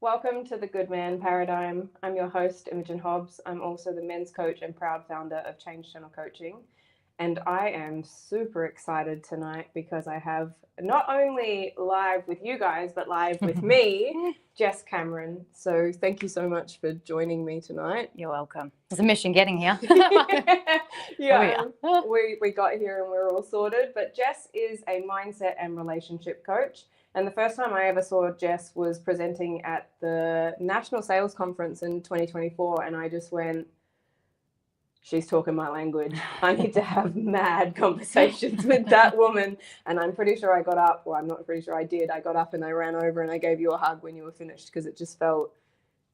Welcome to the Good Man Paradigm. I'm your host, Imogen Hobbs. I'm also the men's coach and proud founder of Change Channel Coaching. And I am super excited tonight because I have not only live with you guys, but live with me, Jess Cameron. So thank you so much for joining me tonight. You're welcome. It's a mission getting here. We got here and we're all sorted. But Jess is a mindset and relationship coach. And the first time I ever saw Jess was presenting at the National Sales Conference in 2024. And I just went, she's talking my language. I need to have mad conversations with that woman. And I'm pretty sure I got up. Well, I'm not pretty sure I did. I got up and I ran over and I gave you a hug when you were finished because it just felt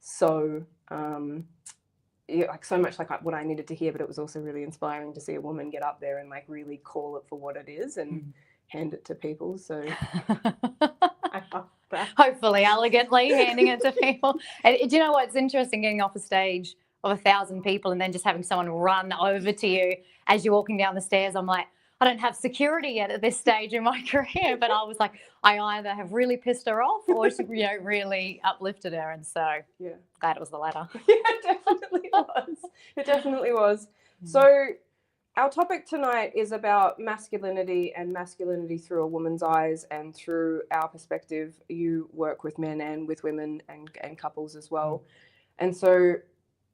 so, like so much like what I needed to hear. But it was also really inspiring to see a woman get up there and like really call it for what it is and hand it to people. So I love that. Hopefully elegantly handing it to people. And do you know what's interesting, getting off a stage of 1,000 people and then just having someone run over to you as you're walking down the stairs? I'm like, I don't have security yet at this stage in my career, but I was like, I either have really pissed her off or really uplifted her. And so glad it was the latter. Yeah, it definitely was. It definitely was. So our topic tonight is about masculinity and masculinity through a woman's eyes and through our perspective. You work with men and with women and couples as well. And so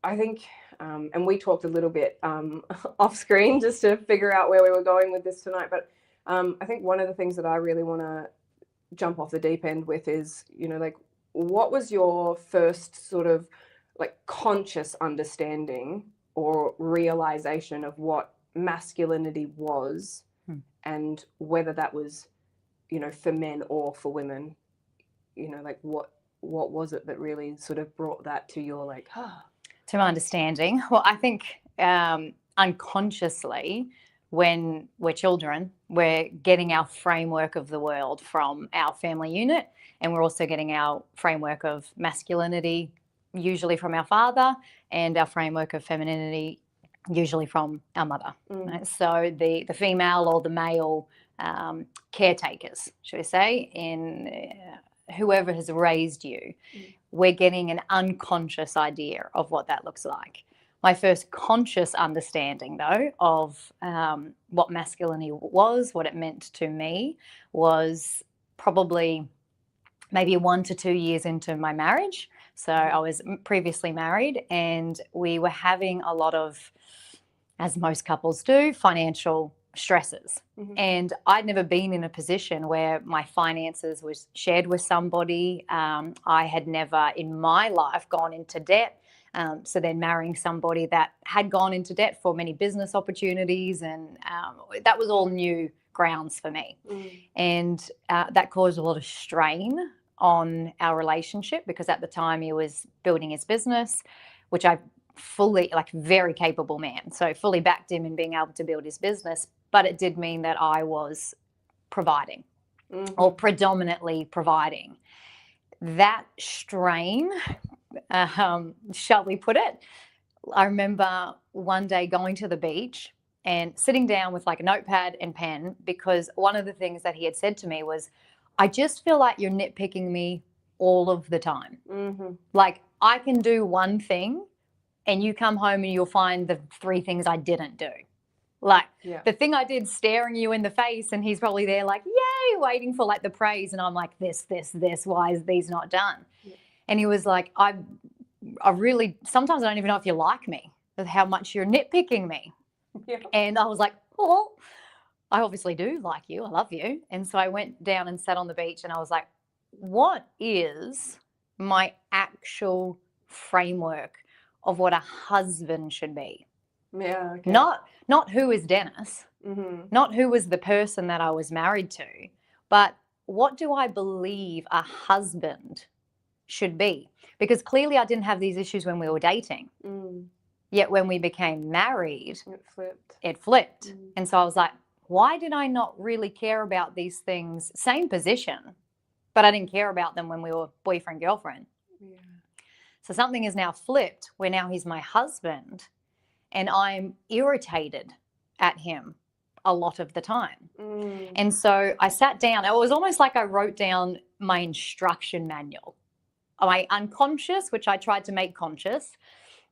I think, and we talked a little bit off screen just to figure out where we were going with this tonight. But I think one of the things that I really want to jump off the deep end with is, like, what was your first sort of like conscious understanding or realization of what masculinity was and whether that was, for men or for women, like what was it that really sort of brought that to your like, To my understanding? Well, I think unconsciously, when we're children, we're getting our framework of the world from our family unit, and we're also getting our framework of masculinity usually from our father and our framework of femininity usually from our mother. Right? So the female or the male caretakers, should we say, in whoever has raised you, we're getting an unconscious idea of what that looks like. My first conscious understanding, though, of what masculinity was, what it meant to me, was probably maybe 1 to 2 years into my marriage. So I was previously married and we were having a lot of, as most couples do, financial stresses. And I'd never been in a position where my finances was shared with somebody. I had never in my life gone into debt. So then marrying somebody that had gone into debt for many business opportunities, and that was all new grounds for me. And that caused a lot of strain on our relationship because at the time he was building his business, which I fully, like, very capable man. So fully backed him in being able to build his business. But it did mean that I was providing or predominantly providing. That strain, shall we put it, I remember one day going to the beach and sitting down with like a notepad and pen because one of the things that he had said to me was, I just feel like you're nitpicking me all of the time. Like I can do one thing and you come home and you'll find the 3 things I didn't do. Like the thing I did staring you in the face, and he's probably there like, yay, waiting for like the praise. And I'm like, this, why is these not done? And he was like, I really, sometimes I don't even know if you like me, with how much you're nitpicking me. And I was like, oh, I obviously do like you. I love you. And so I went down and sat on the beach and I was like, what is my actual framework of what a husband should be? Not who is Dennis, not who was the person that I was married to, but what do I believe a husband should be? Because clearly I didn't have these issues when we were dating. Yet when we became married, it flipped. And so I was like, why did I not really care about these things? Same position, but I didn't care about them when we were boyfriend, girlfriend. So something is now flipped where now he's my husband and I'm irritated at him a lot of the time. And so I sat down. It was almost like I wrote down my instruction manual my unconscious, which I tried to make conscious,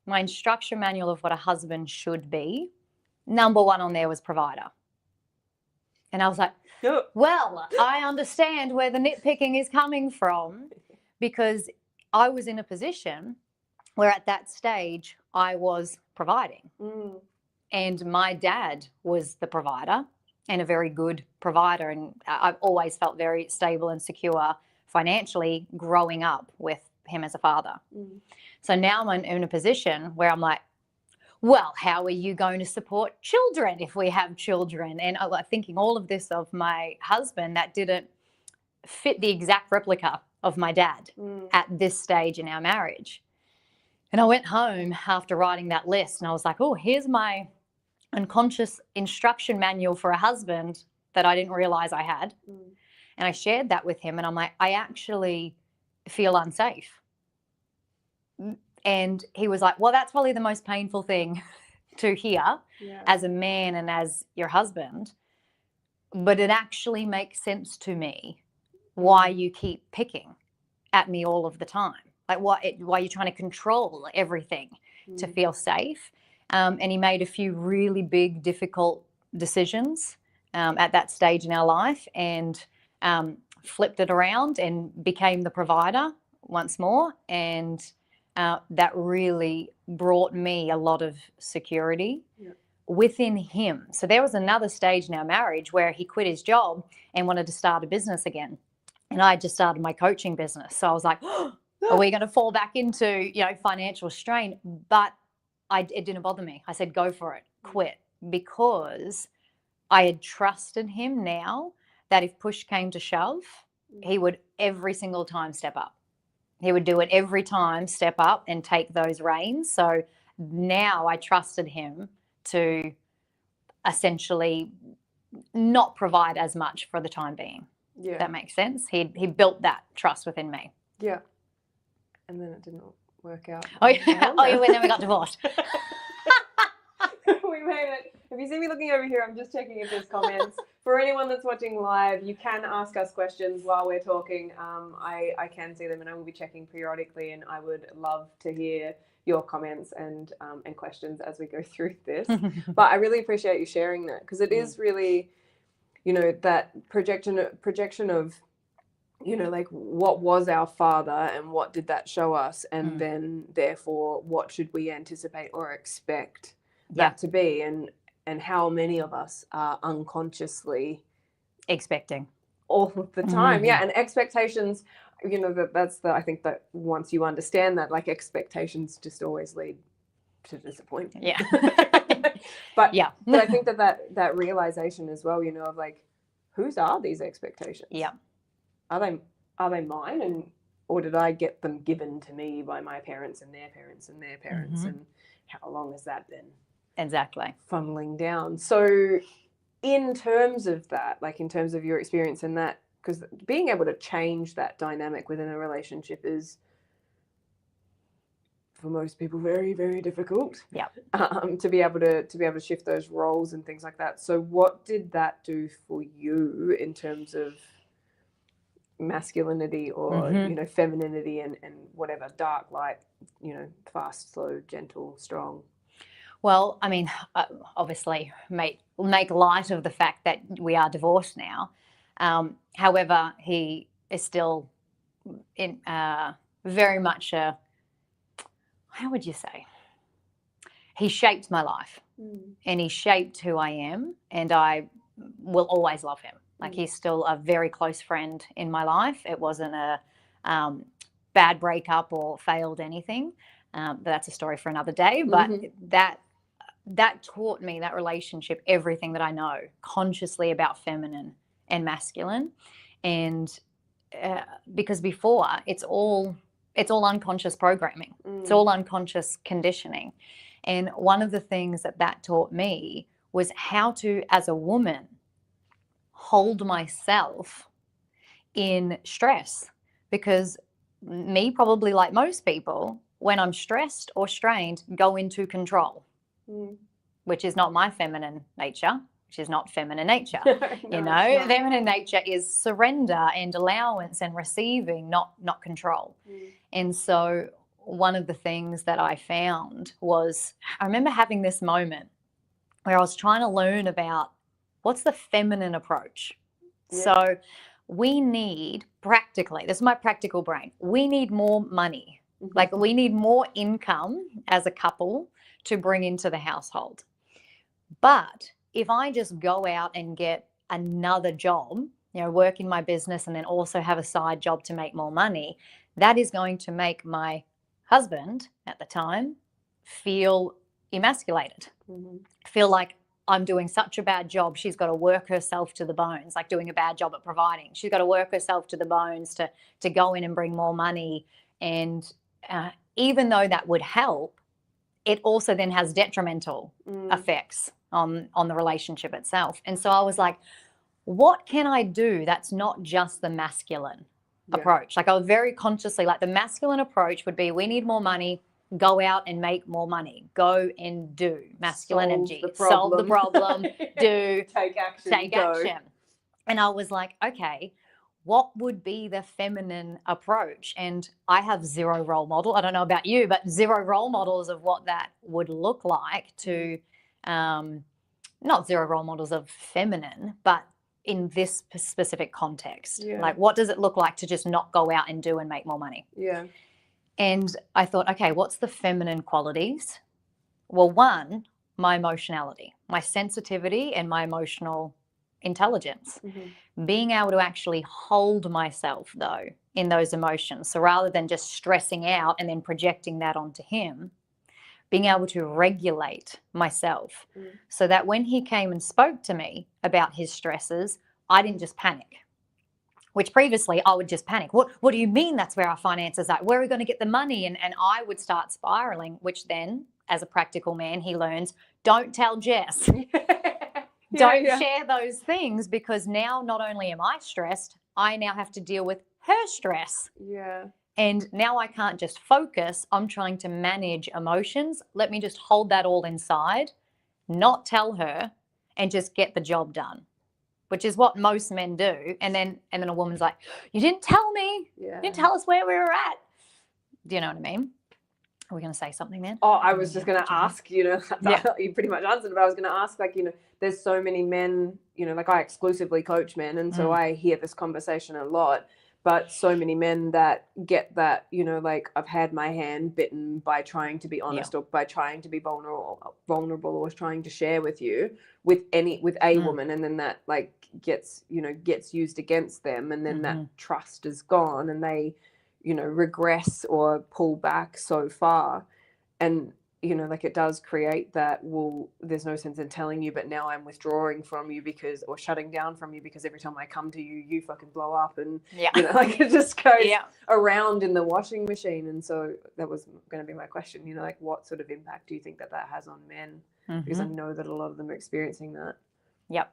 my instruction manual of what a husband should be, number one on there was provider. And I was like, well, I understand where the nitpicking is coming from, because I was in a position where at that stage I was providing. And my dad was the provider, and a very good provider. And I've always felt very stable and secure financially growing up with him as a father. So now I'm in a position where I'm like, well, how are you going to support children if we have children? And I'm thinking all of this of my husband that didn't fit the exact replica of my dad at this stage in our marriage. And I went home after writing that list and I was like, oh, here's my unconscious instruction manual for a husband that I didn't realize I had. And I shared that with him and I'm like, I actually feel unsafe. And he was like, well, that's probably the most painful thing to hear as a man and as your husband. But it actually makes sense to me why you keep picking at me all of the time. Like why you're trying to control everything to feel safe. And he made a few really big, difficult decisions at that stage in our life and flipped it around and became the provider once more. And that really brought me a lot of security within him. So there was another stage in our marriage where he quit his job and wanted to start a business again. And I just started my coaching business. So I was like, are we going to fall back into, financial strain? But it didn't bother me. I said, go for it, quit, because I had trusted him now that if push came to shove, he would every single time step up. He would do it every time, step up and take those reins. So now I trusted him to essentially not provide as much for the time being. Yeah. That makes sense. He built that trust within me. Yeah. And then it didn't work out. Oh, yeah. And then we got divorced. We made it. If you see me looking over here, I'm just checking if there's comments. For anyone that's watching live, you can ask us questions while we're talking. I can see them and I will be checking periodically, and I would love to hear your comments and questions as we go through this. But I really appreciate you sharing that, because it is really, that projection of, like, what was our father and what did that show us? And then therefore, what should we anticipate or expect that to be? And how many of us are unconsciously expecting all of the time. Yeah. And expectations, I think that once you understand that, like, expectations just always lead to disappointment. Yeah. But I think that realization as well, of like, whose are these expectations? Yeah. Are they mine, or did I get them given to me by my parents and their parents and their parents? And how long has that been? Exactly. Funneling down. So in terms of that, like in terms of your experience in that, because being able to change that dynamic within a relationship is, for most people, very, very difficult. Yeah. To be able to shift those roles and things like that. So what did that do for you in terms of masculinity or femininity and whatever, dark, light, fast, slow, gentle, strong? Well, I mean, obviously make light of the fact that we are divorced now. However, he is still in very much how would you say? He shaped my life and he shaped who I am, and I will always love him. Like, he's still a very close friend in my life. It wasn't a bad breakup or failed anything. But that's a story for another day. But that taught me, that relationship, everything that I know consciously about feminine and masculine. And because before, it's all unconscious programming. It's all unconscious conditioning. And one of the things that taught me was how to, as a woman, hold myself in stress. Because me, probably like most people, when I'm stressed or strained, go into control, which is not my feminine nature, which is not feminine nature. Feminine nature is surrender and allowance and receiving, not control. And so one of the things that I found was, I remember having this moment where I was trying to learn about what's the feminine approach. Yeah. So we need, practically, this is my practical brain, we need more money. Like we need more income as a couple to bring into the household. But if I just go out and get another job, work in my business and then also have a side job to make more money, that is going to make my husband at the time feel emasculated, feel like I'm doing such a bad job. She's got to work herself to the bones, like doing a bad job at providing. She's got to work herself to the bones to go in and bring more money. And even though that would help, it also then has detrimental effects on the relationship itself. And so I was like, what can I do that's not just the masculine approach? Like I was very consciously, like the masculine approach would be, we need more money, go out and make more money, go and do masculine energy, solve the problem, do, take action. And I was like, okay, what would be the feminine approach? And I have zero role model. I don't know about you, but zero role models of what that would look like to, not zero role models of feminine, but in this specific context. Like, what does it look like to just not go out and do and make more money? Yeah. And I thought, okay, what's the feminine qualities? Well, one, my emotionality, my sensitivity and my emotional intelligence. Being able to actually hold myself, though, in those emotions. So rather than just stressing out and then projecting that onto him, being able to regulate myself so that when he came and spoke to me about his stresses, I didn't just panic. Which previously I would just panic. What do you mean that's where our finances are? Where are we going to get the money? And I would start spiraling, which then, as a practical man, he learns, don't tell Jess. Don't share those things, because now not only am I stressed, I now have to deal with her stress. Yeah. And now I can't just focus. I'm trying to manage emotions. Let me just hold that all inside, not tell her, and just get the job done. Which is what most men do. And then a woman's like, you didn't tell me. You didn't tell us where we were at. Do you know what I mean? Are we going to say something then? Oh, I was just going to ask, you pretty much answered, but I was going to ask, like, there's so many men, like I exclusively coach men. And so I hear this conversation a lot, but so many men that get that, like I've had my hand bitten by trying to be honest or by trying to be vulnerable or trying to share with you with a woman. And then that like gets used against them. And then that trust is gone and they, regress or pull back so far. And, like it does create that, well, there's no sense in telling you, but now I'm withdrawing from you or shutting down from you because every time I come to you, you fucking blow up. And, like it just goes around in the washing machine. And so that was going to be my question, like what sort of impact do you think that has on men? Because I know that a lot of them are experiencing that. Yep.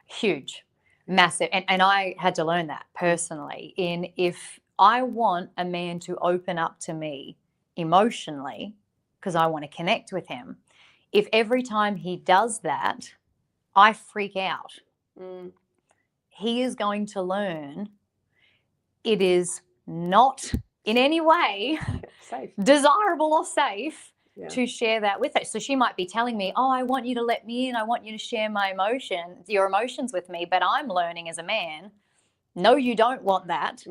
Huge, massive. And I had to learn that personally. If I want a man to open up to me emotionally, because I want to connect with him, if every time he does that, I freak out, he is going to learn it is not in any way safe, desirable or safe to share that with her. So she might be telling me, oh, I want you to let me in. I want you to share your emotions with me. But I'm learning as a man, no, you don't want that,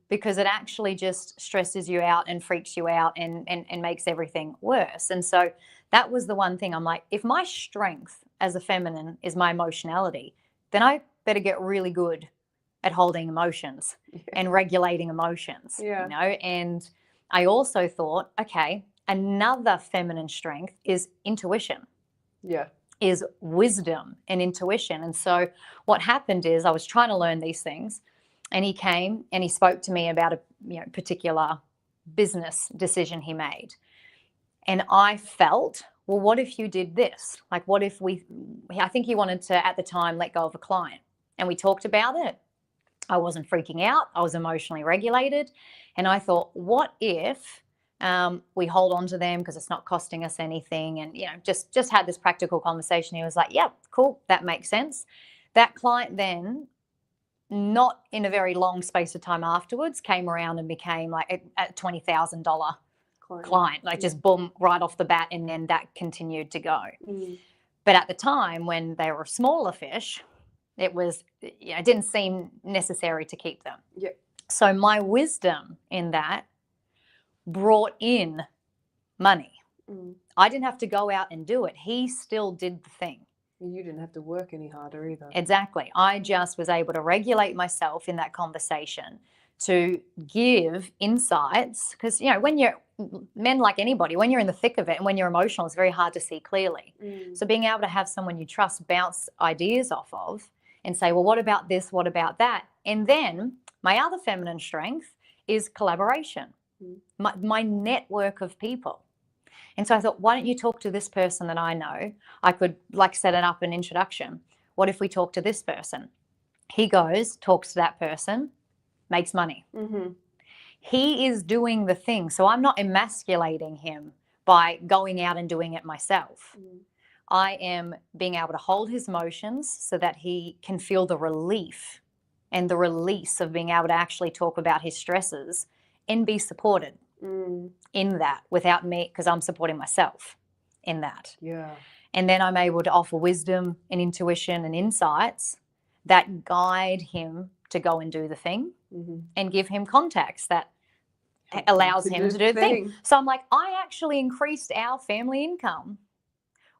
because it actually just stresses you out and freaks you out and makes everything worse. And so that was the one thing I'm like, if my strength as a feminine is my emotionality, then I better get really good at holding emotions and regulating emotions, And I also thought, okay, another feminine strength is intuition. Is wisdom and intuition. And so what happened is I was trying to learn these things, and he came and he spoke to me about a particular business decision he made. And I felt, well, what if you did this? Like, what if I think he wanted to, at the time, let go of a client. And we talked about it. I wasn't freaking out. I was emotionally regulated. And I thought, what if we hold on to them because it's not costing us anything? And, just had this practical conversation. He was like, yeah, cool. That makes sense. That client then not in a very long space of time afterwards, came around and became like a $20,000 client, like just boom, right off the bat. And then that continued to go. But at the time when they were smaller fish, it was, it didn't seem necessary to keep them. Yep. So my wisdom in that brought in money. I didn't have to go out and do it. He still did the thing. You didn't have to work any harder either. Exactly. I just was able to regulate myself in that conversation to give insights, because, when you're men, like anybody, when you're in the thick of it and when you're emotional, it's very hard to see clearly. So being able to have someone you trust bounce ideas off of and say, well, what about this? What about that? And then my other feminine strength is collaboration, my network of people. And so I thought, why don't you talk to this person that I know? I could set it up an introduction. What if we talk to this person? He goes, talks to that person, makes money. He is doing the thing. So I'm not emasculating him by going out and doing it myself. I am being able to hold his emotions so that he can feel the relief and the release of being able to actually talk about his stresses and be supported in that without me, because I'm supporting myself in that. Yeah. And then I'm able to offer wisdom and intuition and insights that guide him to go and do the thing and give him contacts that allows him to do the thing. So I'm like, I actually increased our family income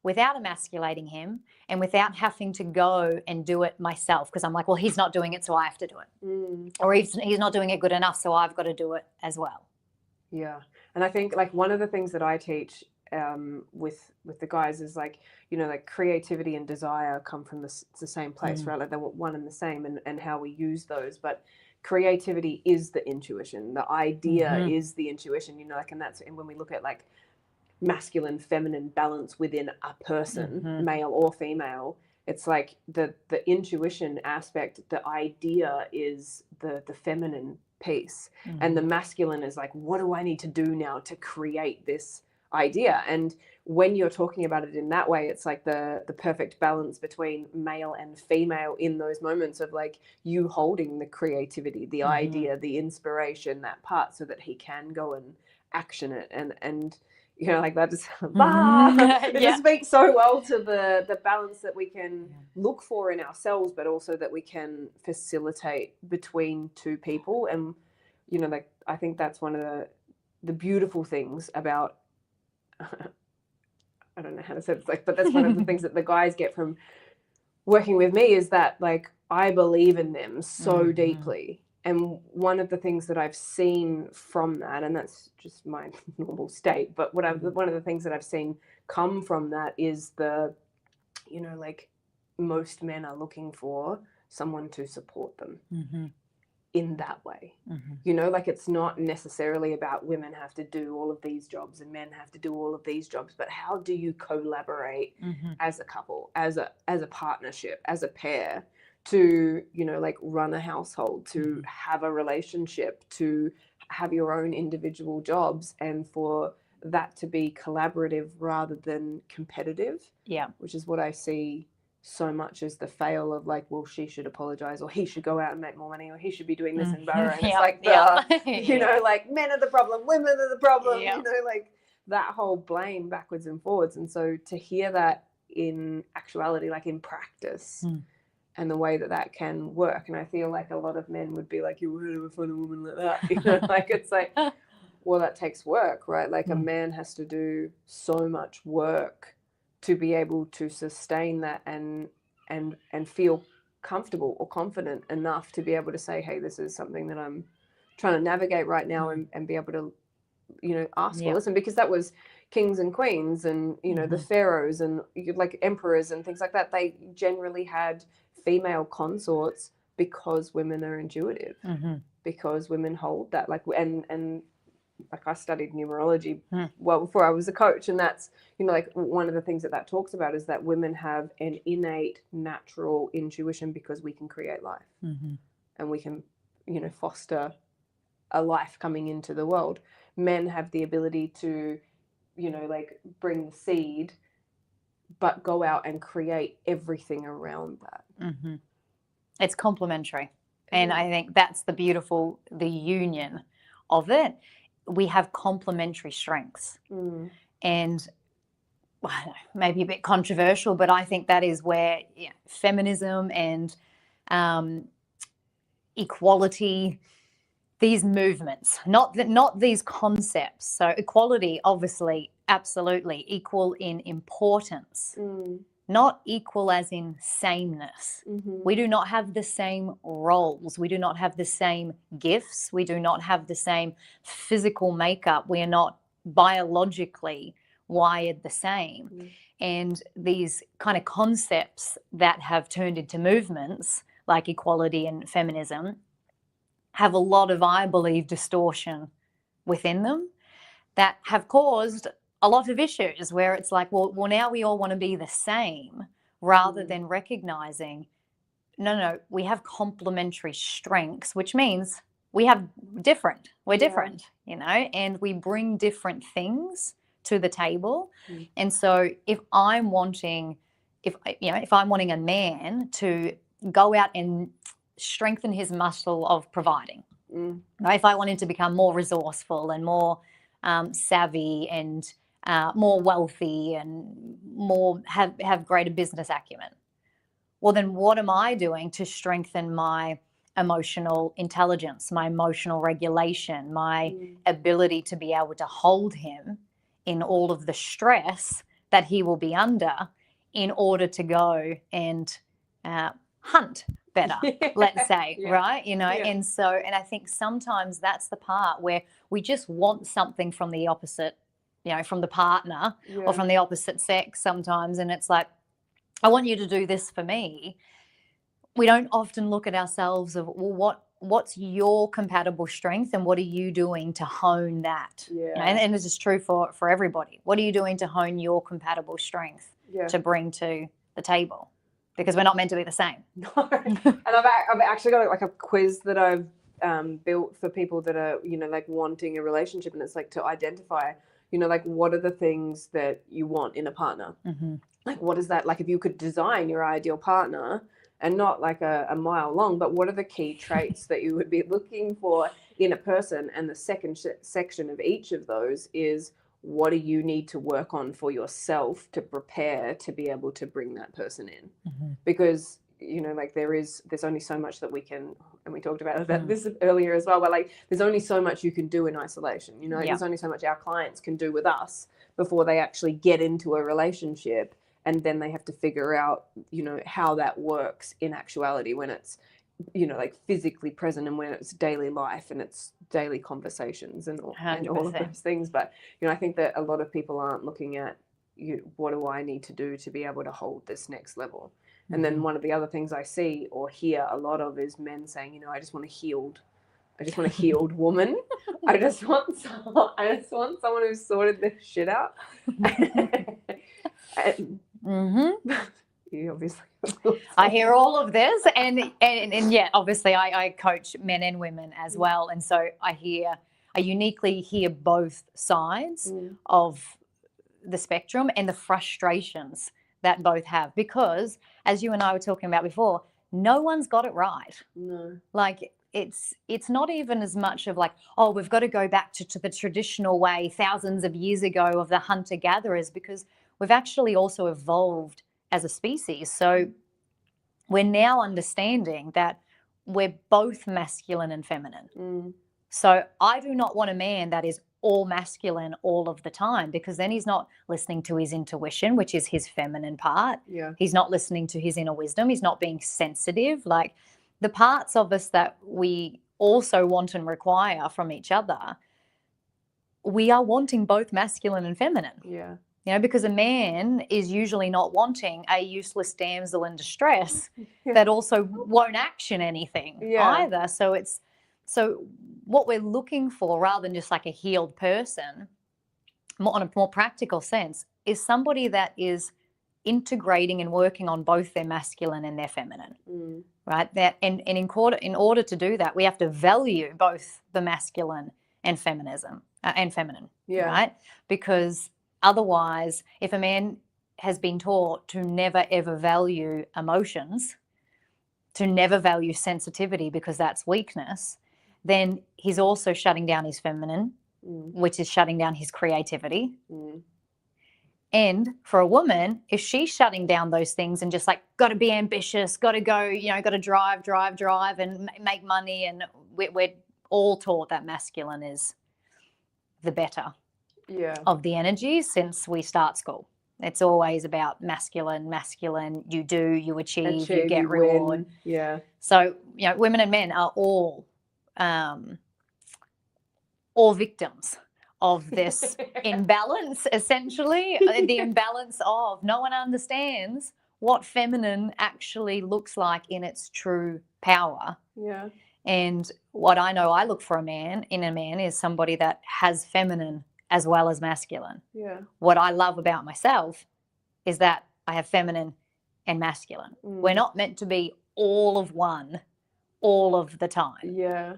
without emasculating him and without having to go and do it myself, because I'm like, well, he's not doing it, so I have to do it. Or he's not doing it good enough, so I've got to do it as well. Yeah. And I think one of the things that I teach with the guys is creativity and desire come from the same place, right? Like they're one and the same, and how we use those. But creativity is the intuition. The idea is the intuition, and when we look at masculine, feminine balance within a person, male or female, it's like the intuition aspect, the idea is the feminine piece, and the masculine is what do I need to do now to create this idea? And when you're talking about it in that way, it's the perfect balance between male and female in those moments of you holding the creativity, the idea, the inspiration, that part, so that he can go and action it, and that just it just speaks so well to the balance that we can look for in ourselves, but also that we can facilitate between two people. And I think that's one of the beautiful things about I don't know how to say it, but that's one of the things that the guys get from working with me, is that I believe in them so deeply. And one of the things that I've seen from that, and that's just my normal state, but one of the things that I've seen come from that is most men are looking for someone to support them in that way. It's not necessarily about women have to do all of these jobs and men have to do all of these jobs, but how do you collaborate as a couple, as a partnership, as a pair, to run a household, to have a relationship, to have your own individual jobs, and for that to be collaborative rather than competitive, which is what I see so much as the fail of well, she should apologize, or he should go out and make more money, or he should be doing this and blah, and it's men are the problem, women are the problem, that whole blame backwards and forwards. And so to hear that in actuality, in practice, and the way that can work. And I feel a lot of men would be you would ever find a woman like that? It's well, that takes work, right? A man has to do so much work to be able to sustain that and feel comfortable or confident enough to be able to say, hey, this is something that I'm trying to navigate right now, and be able to, ask for listen, because that was kings and queens and, the pharaohs and emperors and things like that. They generally had female consorts because women are intuitive, because women hold that and I studied numerology well before I was a coach, and that's one of the things that talks about is that women have an innate natural intuition because we can create life, and we can foster a life coming into the world. Men have the ability to bring the seed, but go out and create everything around that. It's complementary. And I think that's the union of it. We have complementary strengths. And well, I don't know, maybe a bit controversial, but I think that is where feminism and equality, these movements, not these concepts. So equality, obviously, absolutely equal in importance, not equal as in sameness. We do not have the same roles. We do not have the same gifts. We do not have the same physical makeup. We are not biologically wired the same. And these kind of concepts that have turned into movements like equality and feminism have a lot of, I believe, distortion within them that have caused a lot of issues where it's like, well, now we all want to be the same, rather than recognizing, no, we have complementary strengths, which means we're different, and we bring different things to the table. And so if I'm wanting a man to go out and strengthen his muscle of providing, right? If I want him to become more resourceful and more savvy and more wealthy and more have greater business acumen, well, then what am I doing to strengthen my emotional intelligence, my emotional regulation, my ability to be able to hold him in all of the stress that he will be under in order to go and hunt better, let's say, right? And so, and I think sometimes that's the part where we just want something from the opposite, from the partner or from the opposite sex sometimes. And it's like, I want you to do this for me. We don't often look at ourselves of, well, what's your compatible strength and what are you doing to hone that? And this is true for everybody. What are you doing to hone your compatible strength to bring to the table? Because we're not meant to be the same. No. And I've actually got like a quiz that I've built for people that are, like wanting a relationship, and it's like to identify, like what are the things that you want in a partner? Like what is that? Like if you could design your ideal partner, and not like a mile long, but what are the key traits that you would be looking for in a person? And the second section of each of those is, what do you need to work on for yourself to prepare to be able to bring that person in? Because, like there's only so much that we can, and we talked about this earlier as well, but like there's only so much you can do in isolation. There's only so much our clients can do with us before they actually get into a relationship. And then they have to figure out, how that works in actuality when it's, like physically present, and when it's daily life and it's daily conversations and all of those things. But, I think that a lot of people aren't looking at, what do I need to do to be able to hold this next level? And then one of the other things I see or hear a lot of is men saying, I just want a healed woman. I just want someone who's sorted this shit out. You obviously. I hear all of this, and yeah, obviously I coach men and women as well, and so I uniquely hear both sides of the spectrum and the frustrations that both have, because as you and I were talking about before, no one's got it right. No. Like it's not even as much of like, oh, we've got to go back to the traditional way thousands of years ago of the hunter-gatherers, because we've actually also evolved as a species. So we're now understanding that we're both masculine and feminine. So I do not want a man that is all masculine all of the time, because then he's not listening to his intuition, which is his feminine part. He's not listening to his inner wisdom. He's not being sensitive. Like the parts of us that we also want and require from each other, we are wanting both masculine and feminine. Because a man is usually not wanting a useless damsel in distress that also won't action anything either. So what we're looking for, rather than just like a healed person, on a more practical sense, is somebody that is integrating and working on both their masculine and their feminine, right? That and in order to do that, we have to value both the masculine and feminism and feminine, right? Because otherwise, if a man has been taught to never ever value emotions, to never value sensitivity because that's weakness, then he's also shutting down his feminine, which is shutting down his creativity. And for a woman, if she's shutting down those things and just like, got to be ambitious, got to go, got to drive and make money. And we're all taught that masculine is the better of the energies since we start school. It's always about masculine, you do, you achieve, you get reward. Win. Yeah. So, women and men are all victims of this imbalance, essentially. The imbalance of no one understands what feminine actually looks like in its true power. Yeah. And what I know I look for in a man is somebody that has feminine as well as masculine. Yeah. What I love about myself is that I have feminine and masculine. We're not meant to be all of one all of the time. Yeah.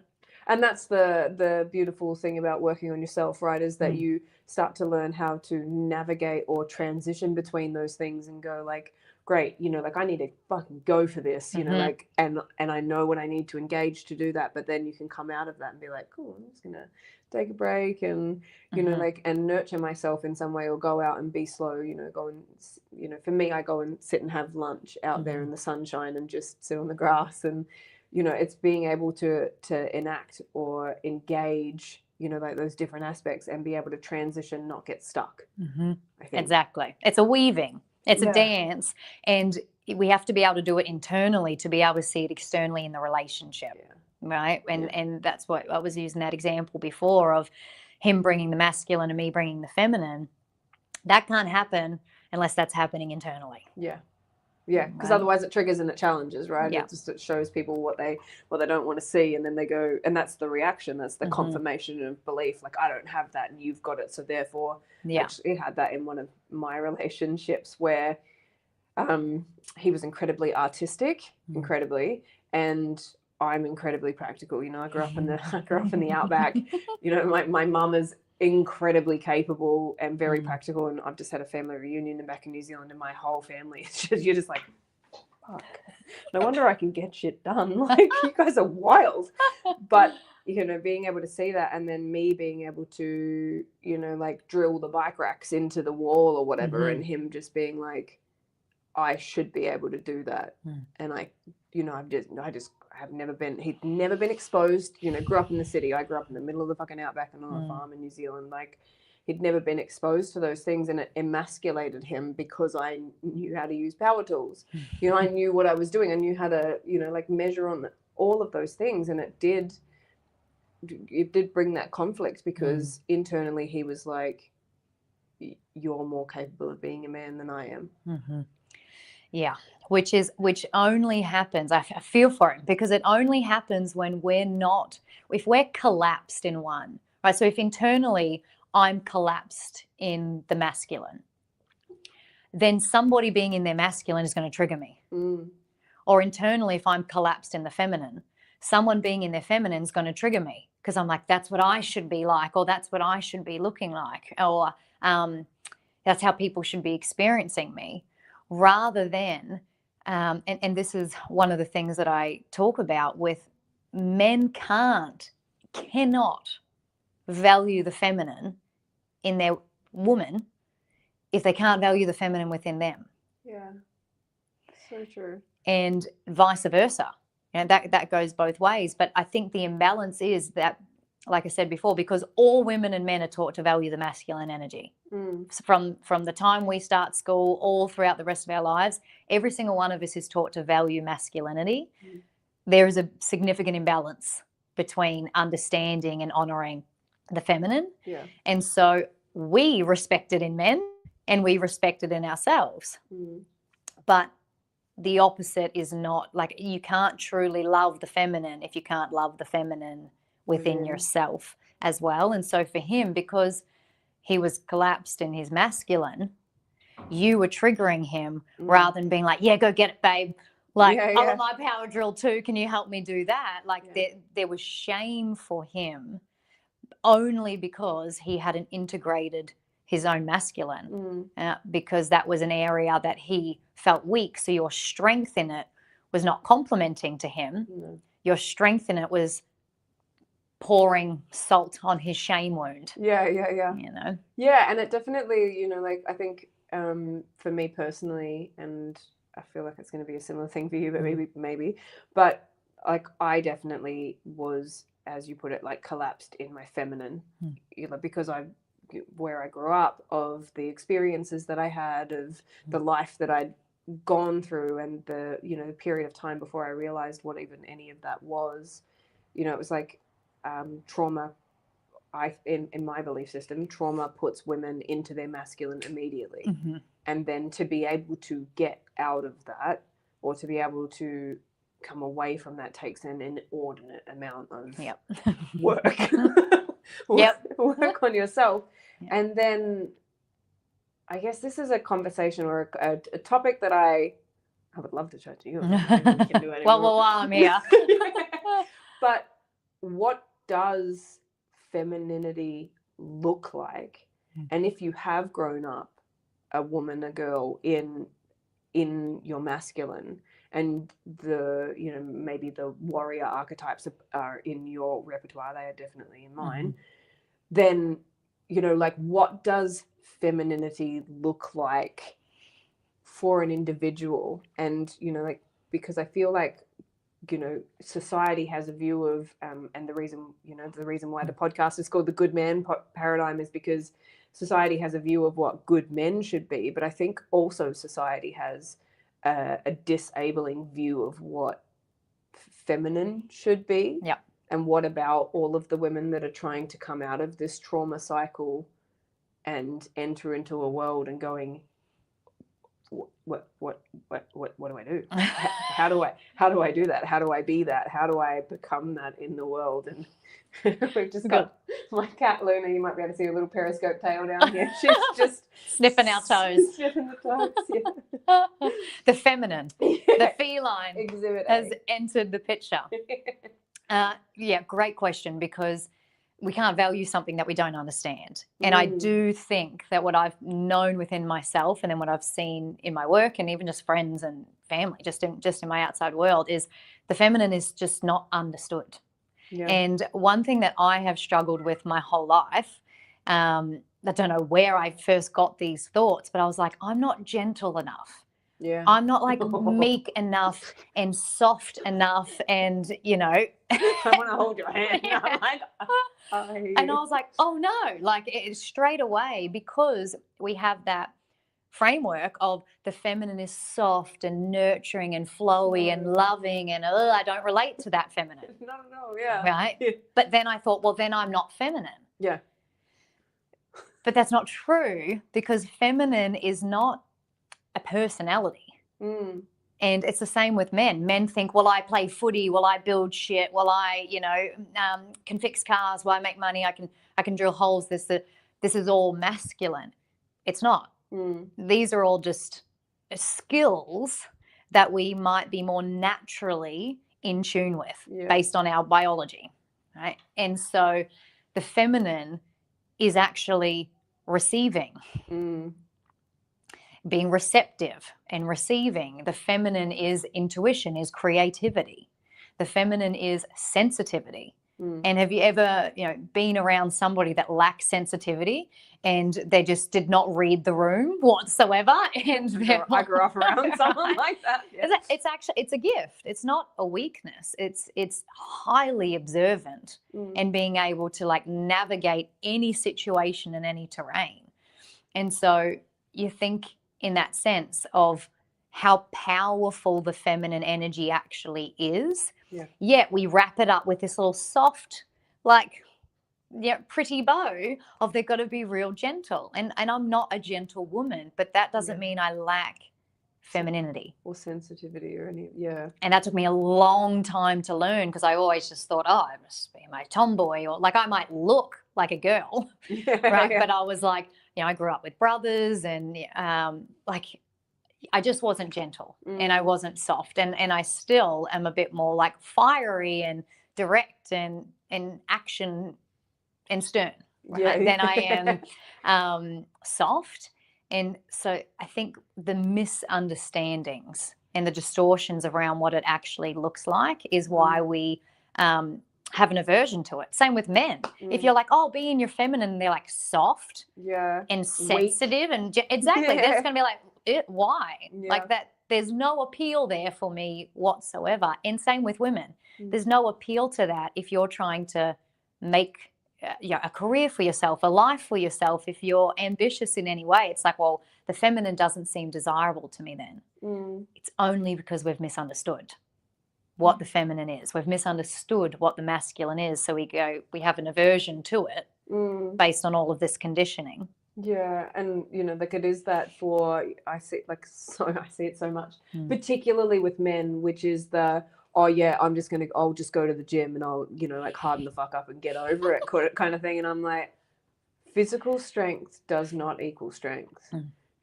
And that's the beautiful thing about working on yourself, right? Is that you start to learn how to navigate or transition between those things and go like, great, like I need to fucking go for this, like, and I know when I need to engage to do that, but then you can come out of that and be like, cool, I'm just gonna take a break and, like, and nurture myself in some way, or go out and be slow, go and, for me, I go and sit and have lunch out there in the sunshine and just sit on the grass. And, it's being able to enact or engage, like those different aspects and be able to transition, not get stuck. I think. Exactly. It's a weaving. It's a dance, and we have to be able to do it internally to be able to see it externally in the relationship, right? And that's what I was using that example before of him bringing the masculine and me bringing the feminine. That can't happen unless that's happening internally. Yeah, because otherwise it triggers and it challenges, right? Yeah. It shows people what they don't want to see, and then they go, and that's the reaction. That's the confirmation of belief. Like, I don't have that, and you've got it, so therefore, actually had that in one of my relationships where he was incredibly artistic, and I'm incredibly practical. I grew up in the outback. My mum is incredibly capable and very practical, and I've just had a family reunion back in New Zealand, and my whole family is just, you're just like, fuck, no wonder I can get shit done. Like, you guys are wild. But being able to see that, and then me being able to like drill the bike racks into the wall or whatever, and him just being like, I should be able to do that. And he'd never been exposed, grew up in the city. I grew up in the middle of the fucking outback and on a farm in New Zealand. Like, he'd never been exposed to those things, and it emasculated him because I knew how to use power tools. I knew what I was doing. I knew how to, like measure on all of those things. And it did bring that conflict because internally he was like, you're more capable of being a man than I am. Yeah, which only happens, I feel for it, because it only happens when if we're collapsed in one, right? So if internally I'm collapsed in the masculine, then somebody being in their masculine is going to trigger me. Or internally, if I'm collapsed in the feminine, someone being in their feminine is going to trigger me because I'm like, that's what I should be like, or that's what I should be looking like, or that's how people should be experiencing me. Rather than, and this is one of the things that I talk about with men cannot value the feminine in their woman if they can't value the feminine within them. Yeah, so true. And vice versa. That goes both ways. But I think the imbalance is that, like I said before, because all women and men are taught to value the masculine energy. From the time we start school all throughout the rest of our lives, every single one of us is taught to value masculinity. There is a significant imbalance between understanding and honoring the feminine. And so we respect it in men and we respect it in ourselves. But the opposite is not, like, you can't truly love the feminine if you can't love the feminine within yourself as well. And so for him, because he was collapsed in his masculine, you were triggering him rather than being like, yeah, go get it, babe. Like, I want my power drill too. Can you help me do that? Like, there was shame for him only because he hadn't integrated his own masculine, because that was an area that he felt weak. So your strength in it was not complimenting to him. No. Your strength in it was pouring salt on his shame wound. Yeah. You know? Yeah, and it definitely, you know, like I think for me personally, and I feel like it's going to be a similar thing for you, but maybe, but like I definitely was, as you put it, like collapsed in my feminine, you know, because where I grew up, of the experiences that I had, of the life that I'd gone through, and the, you know, the period of time before I realized what even any of that was. You know, it was like trauma. In my belief system, trauma puts women into their masculine immediately. And then to be able to get out of that, or to be able to come away from that, takes an inordinate amount of work. Work on yourself. And then I guess this is a conversation or a topic that I would love to chat to you. We can do it well, I'm here. But what does femininity look like? And if you have grown up a woman, a girl in your masculine, and the, you know, maybe the warrior archetypes are in your repertoire, they are definitely in mine, then, you know, like what does femininity look like for an individual? And, you know, like, because I feel like, you know, society has a view of, and the reason why the podcast is called the Good Man Paradigm is because society has a view of what good men should be. But I think also society has a disabling view of what feminine should be. Yeah. And what about all of the women that are trying to come out of this trauma and enter into a world and going, what do I do? How do I do that? How do I be that? How do I become that in the world? And we've just got my cat Luna. You might be able to see a little periscope tail down here. She's just sniffing our toes. Sniffing the toes. Yeah. The feminine, the feline Exhibit has A. entered the picture. Great question, because we can't value something that we don't understand. And I do think that what I've known within myself, and then what I've seen in my work, and even just friends and family, just in my outside world, is the feminine is just not understood. Yeah. And one thing that I have struggled with my whole life, I don't know where I first got these thoughts, but I was like, I'm not gentle enough. Yeah. I'm not like meek enough and soft enough, and, you know. I want to hold your hand. I'm like, and I was like, oh no, like it's straight away, because we have that framework of the feminine is soft and nurturing and flowy and loving, and I don't relate to that feminine. No, yeah. Right? Yeah. But then I thought, well, then I'm not feminine. Yeah. But that's not true, because feminine is not a personality. And it's the same with men. Men think, well, I play footy, well, I build shit, well, I, you know, can fix cars, well, I make money, I can drill holes. This is all masculine. It's not. These are all just skills that we might be more naturally in tune with, based on our biology, right? And so the feminine is actually receiving. Being receptive and receiving. The feminine is intuition, is creativity. The feminine is sensitivity. And have you ever, you know, been around somebody that lacks sensitivity and they just did not read the room whatsoever? And I grew up around someone like that. Yeah. It's a gift. It's not a weakness. It's highly observant and being able to like navigate any situation and any terrain. And so you think in that sense of how powerful the feminine energy actually is. Yeah. Yet we wrap it up with this little soft, like, pretty bow of they've got to be real gentle. And I'm not a gentle woman, but that doesn't mean I lack femininity. Or sensitivity or any, And that took me a long time to learn, because I always just thought, I must be my tomboy, or like I might look like a girl, right? Yeah. But I was like, I grew up with brothers, and like I just wasn't gentle and I wasn't soft, and I still am a bit more like fiery and direct and action and stern, right? Than I am soft. And so I think the misunderstandings and the distortions around what it actually looks like is why we have an aversion to it. Same with men. If you're like, oh, be in your feminine, and they're like soft and sensitive and exactly, they're just going to be like, why? Like that, there's no appeal there for me whatsoever. And same with women. There's no appeal to that if you're trying to make a career for yourself, a life for yourself. If you're ambitious in any way, it's like, well, the feminine doesn't seem desirable to me then. It's only because we've misunderstood what the feminine is. We've misunderstood what the masculine is. So we have an aversion to it based on all of this conditioning. Yeah, and like it is that I see it so much, particularly with men, which is oh yeah, I'll just go to the gym and I'll like harden the fuck up and get over it kind of thing. And I'm like, physical strength does not equal strength.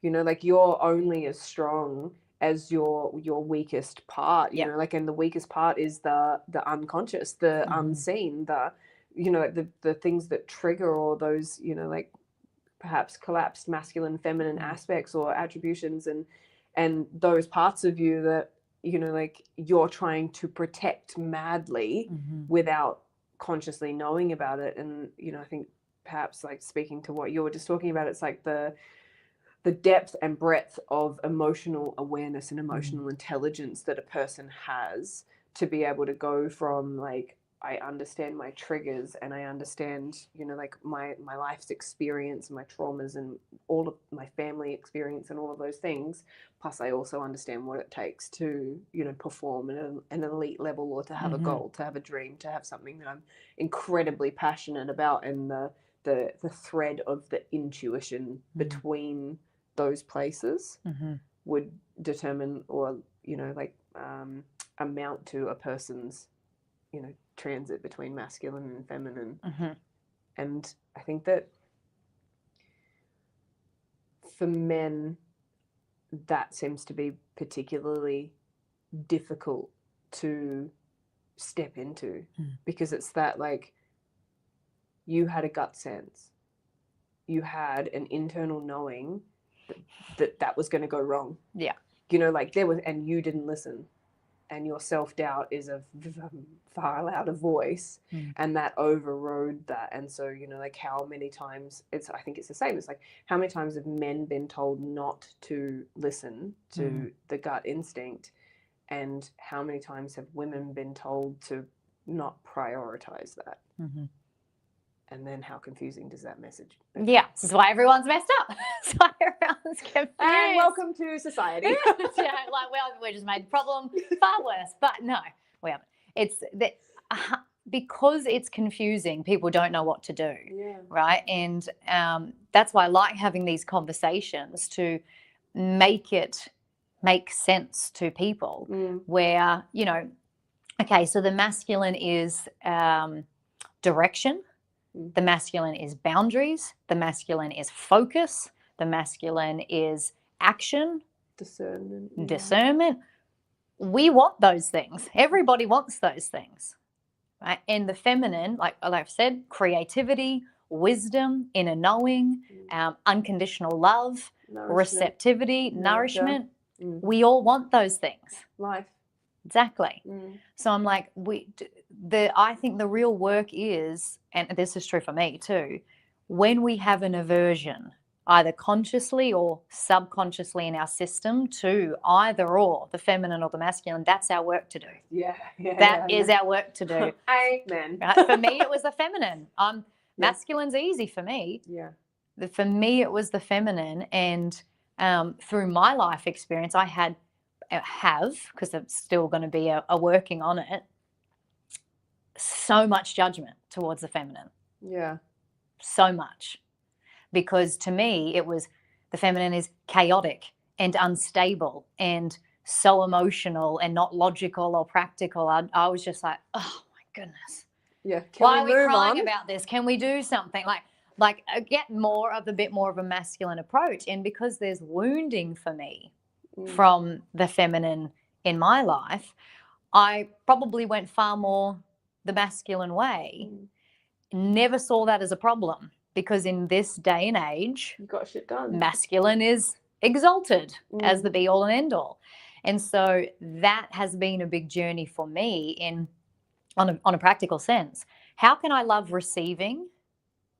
Like you're only as strong as your weakest part. Like, and the weakest part is the unconscious, the unseen, the things that trigger all those like perhaps collapsed masculine, feminine aspects or attributions, and those parts of you that like you're trying to protect madly without consciously knowing about it. And I think perhaps like speaking to what you were just talking about, it's like the depth and breadth of emotional awareness and emotional intelligence that a person has to be able to go from like, I understand my triggers and I understand, like my life's experience, my traumas and all of my family experience and all of those things. Plus I also understand what it takes to, perform at an elite level, or to have a goal, to have a dream, to have something that I'm incredibly passionate about. And the thread of the intuition between those places would determine or, amount to a person's, transit between masculine and feminine. And I think that for men, that seems to be particularly difficult to step into, because it's that like you had a gut sense, you had an internal knowing that was going to go wrong. Like there was, and you didn't listen. And your self-doubt is a far louder voice, and that overrode that. And so, like how many times I think it's the same. It's like, how many times have men been told not to listen to the gut instinct? And how many times have women been told to not prioritize that? And then how confusing does that message be? Yeah, this is why everyone's messed up. That's why everyone's confused. And welcome to society. We just made the problem far worse. But no, we haven't. It's that because it's confusing, people don't know what to do, right? And that's why I like having these conversations to make it make sense to people. Where okay, so the masculine is direction. The masculine is boundaries. The masculine is focus. The masculine is action. Discernment. We want those things. Everybody wants those things. Right? And the feminine, like I've said, creativity, wisdom, inner knowing, unconditional love, receptivity, nourishment. We all want those things. Life. Exactly. So I'm like, I think the real work is, and this is true for me too, when we have an aversion, either consciously or subconsciously in our system to either or, the feminine or the masculine, that's our work to do. That is our work to do. Amen. Right? For me, it was the feminine. Masculine's easy for me. For me, it was the feminine. And through my life experience, I have, because I'm still going to be a working on it, so much judgment towards the feminine. So much. Because to me, it was, the feminine is chaotic and unstable and so emotional and not logical or practical. I was just like, oh my goodness. Why are we crying about this? Can we do something? Like get a bit more of a masculine approach. And because there's wounding for me from the feminine in my life, I probably went far more the masculine way. Never saw that as a problem, because in this day and age, you got shit done. Masculine is exalted as the be all and end all. And so that has been a big journey for me on a practical sense. How can I love receiving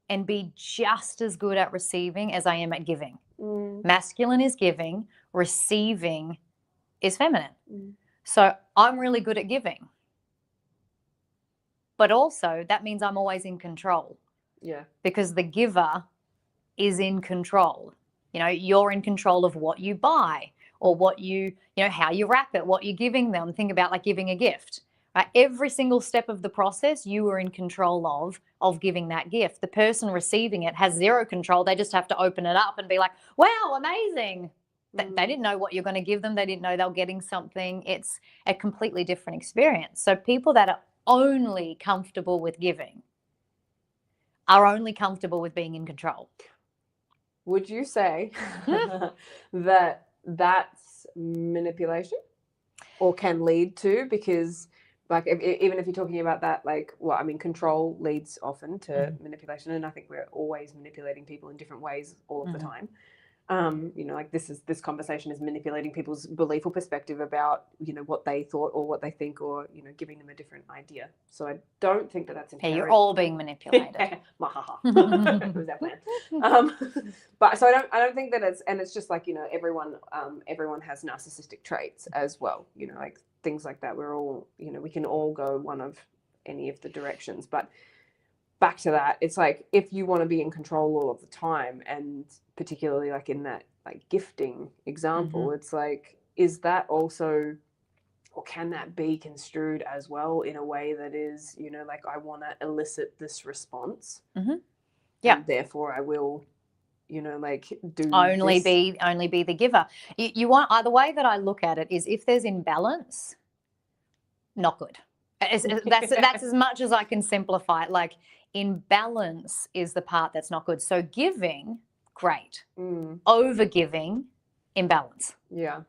and be just as good at receiving as I am at giving? Masculine is giving, receiving is feminine. So I'm really good at giving. But also that means I'm always in control. Yeah. Because the giver is in control. You're in control of what you buy or what how you wrap it, what you're giving them. Think about like giving a gift. Right? Every single step of the process, you are in control of giving that gift. The person receiving it has zero control. They just have to open it up and be like, wow, amazing. They didn't know what you're going to give them. They didn't know they were getting something. It's a completely different experience. So people that are only comfortable with giving are only comfortable with being in control. Would you say that that's manipulation or can lead to? Because like even if you're talking about that, like, well, I mean, control leads often to manipulation, and I think we're always manipulating people in different ways all of the time. Like this conversation is manipulating people's belief or perspective about, what they thought or what they think, or, giving them a different idea. So I don't think that that's inherent. Hey, you're all being manipulated. Who's that plan? But so I don't think that it's just like, everyone has narcissistic traits as well, like things like that. We're all, we can all go one of any of the directions, but back to that, it's like if you want to be in control all of the time, and particularly like in that like gifting example, it's like, is that also, or can that be construed as well in a way that is, like, I want to elicit this response, and therefore I will, like do only this. be the giver. You want, the way that I look at it is, if there's imbalance, not good. That's as much as I can simplify it. Like, imbalance is the part that's not good. So giving, great. Over giving, imbalance. Yeah.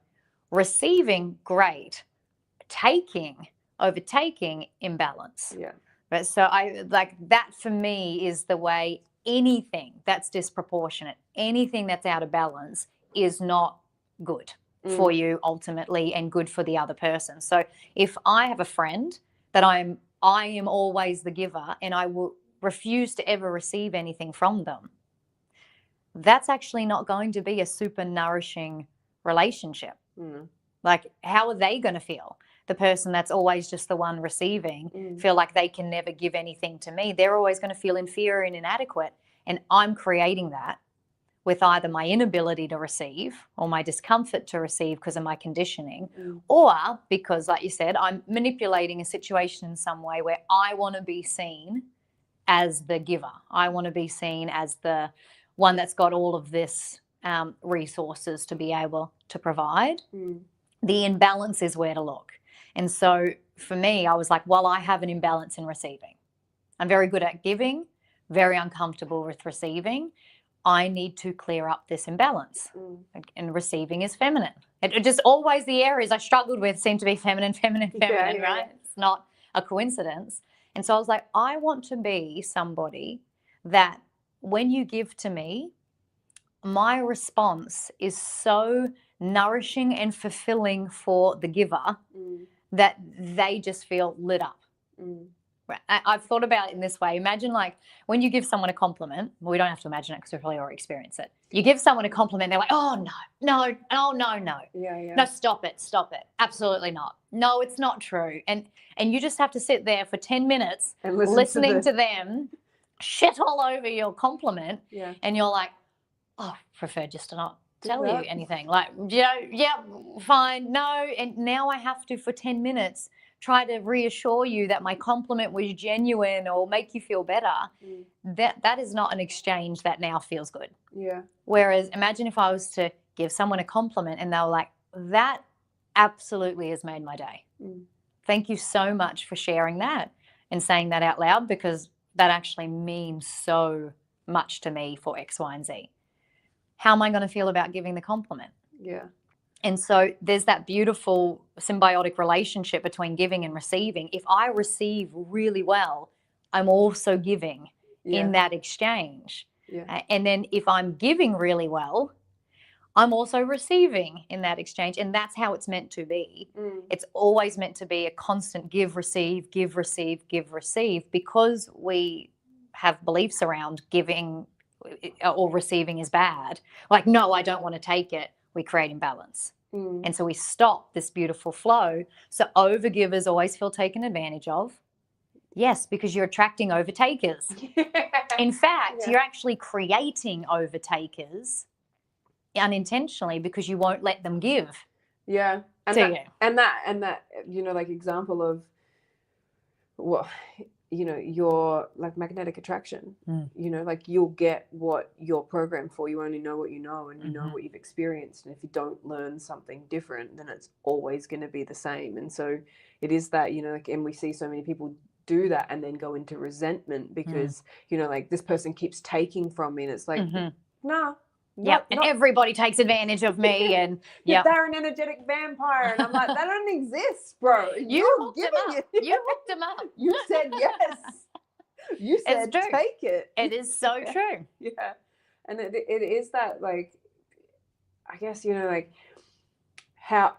Receiving, great. Overtaking, imbalance. Yeah. But so I like that, for me, is the way. Anything that's disproportionate, anything that's out of balance is not good for you ultimately, and good for the other person. So if I have a friend that I am always the giver and I will refuse to ever receive anything from them, that's actually not going to be a super nourishing relationship. Like, how are they going to feel? The person that's always just the one receiving feel like they can never give anything to me. They're always going to feel inferior and inadequate. And I'm creating that with either my inability to receive or my discomfort to receive because of my conditioning, or because, like you said, I'm manipulating a situation in some way where I want to be seen as the giver. I want to be seen as the one that's got all of this resources to be able to provide. The imbalance is where to look. And so for me, I was like, well, I have an imbalance in receiving. I'm very good at giving, very uncomfortable with receiving. I need to clear up this imbalance. And receiving is feminine. It just always, the areas I struggled with seem to be feminine, right? Yeah. It's not a coincidence. And so I was like, I want to be somebody that when you give to me, my response is so nourishing and fulfilling for the giver that they just feel lit up. I've thought about it in this way. Imagine, like, when you give someone a compliment, well, we don't have to imagine it because we probably already experienced it. You give someone a compliment, they're like, oh, no. Yeah. No, stop it. Absolutely not. No, it's not true. And you just have to sit there for 10 minutes and listening to them shit all over your compliment. Yeah. And you're like, oh, prefer just to not tell you anything. Like, yeah, fine, no. And now I have to, for 10 minutes, try to reassure you that my compliment was genuine or make you feel better. That is not an exchange that now feels good. Yeah. Whereas imagine if I was to give someone a compliment and they were like, that absolutely has made my day. Thank you so much for sharing that and saying that out loud, because that actually means so much to me for X, Y, and Z. How am I going to feel about giving the compliment? Yeah. And so there's that beautiful symbiotic relationship between giving and receiving. If I receive really well, I'm also giving in that exchange. Yeah. And then if I'm giving really well, I'm also receiving in that exchange. And that's how it's meant to be. It's always meant to be a constant give, receive, give, receive, give, receive, because we have beliefs around giving or receiving is bad. Like, no, I don't want to take it. We create imbalance. And so we stop this beautiful flow. So overgivers always feel taken advantage of. Yes, because you're attracting overtakers. In fact, you're actually creating overtakers unintentionally because you won't let them give. And that like example of what your like magnetic attraction. Like you'll get what you're programmed for. You only know what you know, and you know what you've experienced. And if you don't learn something different, then it's always going to be the same. And so it is that like, and we see so many people do that and then go into resentment because like this person keeps taking from me, and it's like nah. And everybody takes advantage of me, and they're an energetic vampire, and I'm like, that don't exist, bro. You hooked them up. You said yes. You said take it. It is so true. And it is that, like, I guess like how.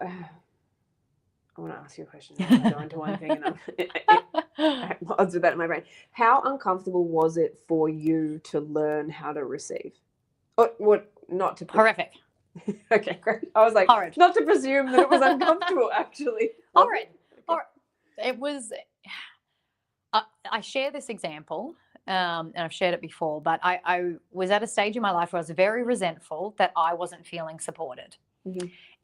I want to ask you a question. I go into one thing, and I'll do that in my brain. How uncomfortable was it for you to learn how to receive? What not to horrific. Okay, great. I was like, horrid. Not to presume that it was uncomfortable, actually. Horrid. It was. I share this example, and I've shared it before, but I was at a stage in my life where I was very resentful that I wasn't feeling supported.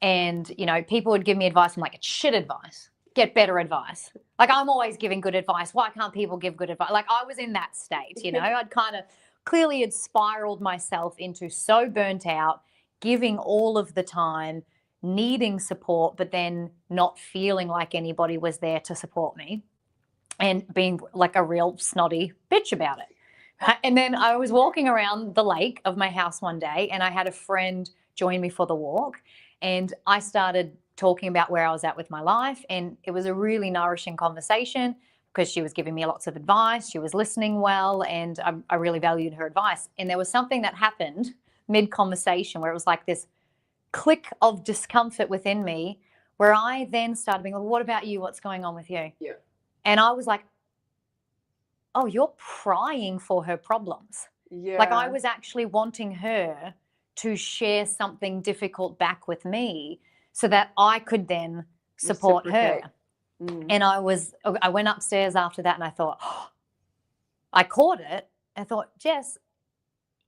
And people would give me advice. I'm like, it's shit advice. Get better advice. Like, I'm always giving good advice. Why can't people give good advice? Like, I was in that state. I'd kind of clearly had spiraled myself into so burnt out, giving all of the time, needing support, but then not feeling like anybody was there to support me, and being like a real snotty bitch about it. And then I was walking around the lake of my house one day, and I had a friend join me for the walk, and I started talking about where I was at with my life, and it was a really nourishing conversation, because she was giving me lots of advice. She was listening well, and I really valued her advice. And there was something that happened mid-conversation where it was like this click of discomfort within me, where I then started being like, well, what about you? What's going on with you? And I was like, oh, you're prying for her problems. Like, I was actually wanting her to share something difficult back with me so that I could then support her. And I went upstairs after that, and I thought, I caught it. I thought, Jess,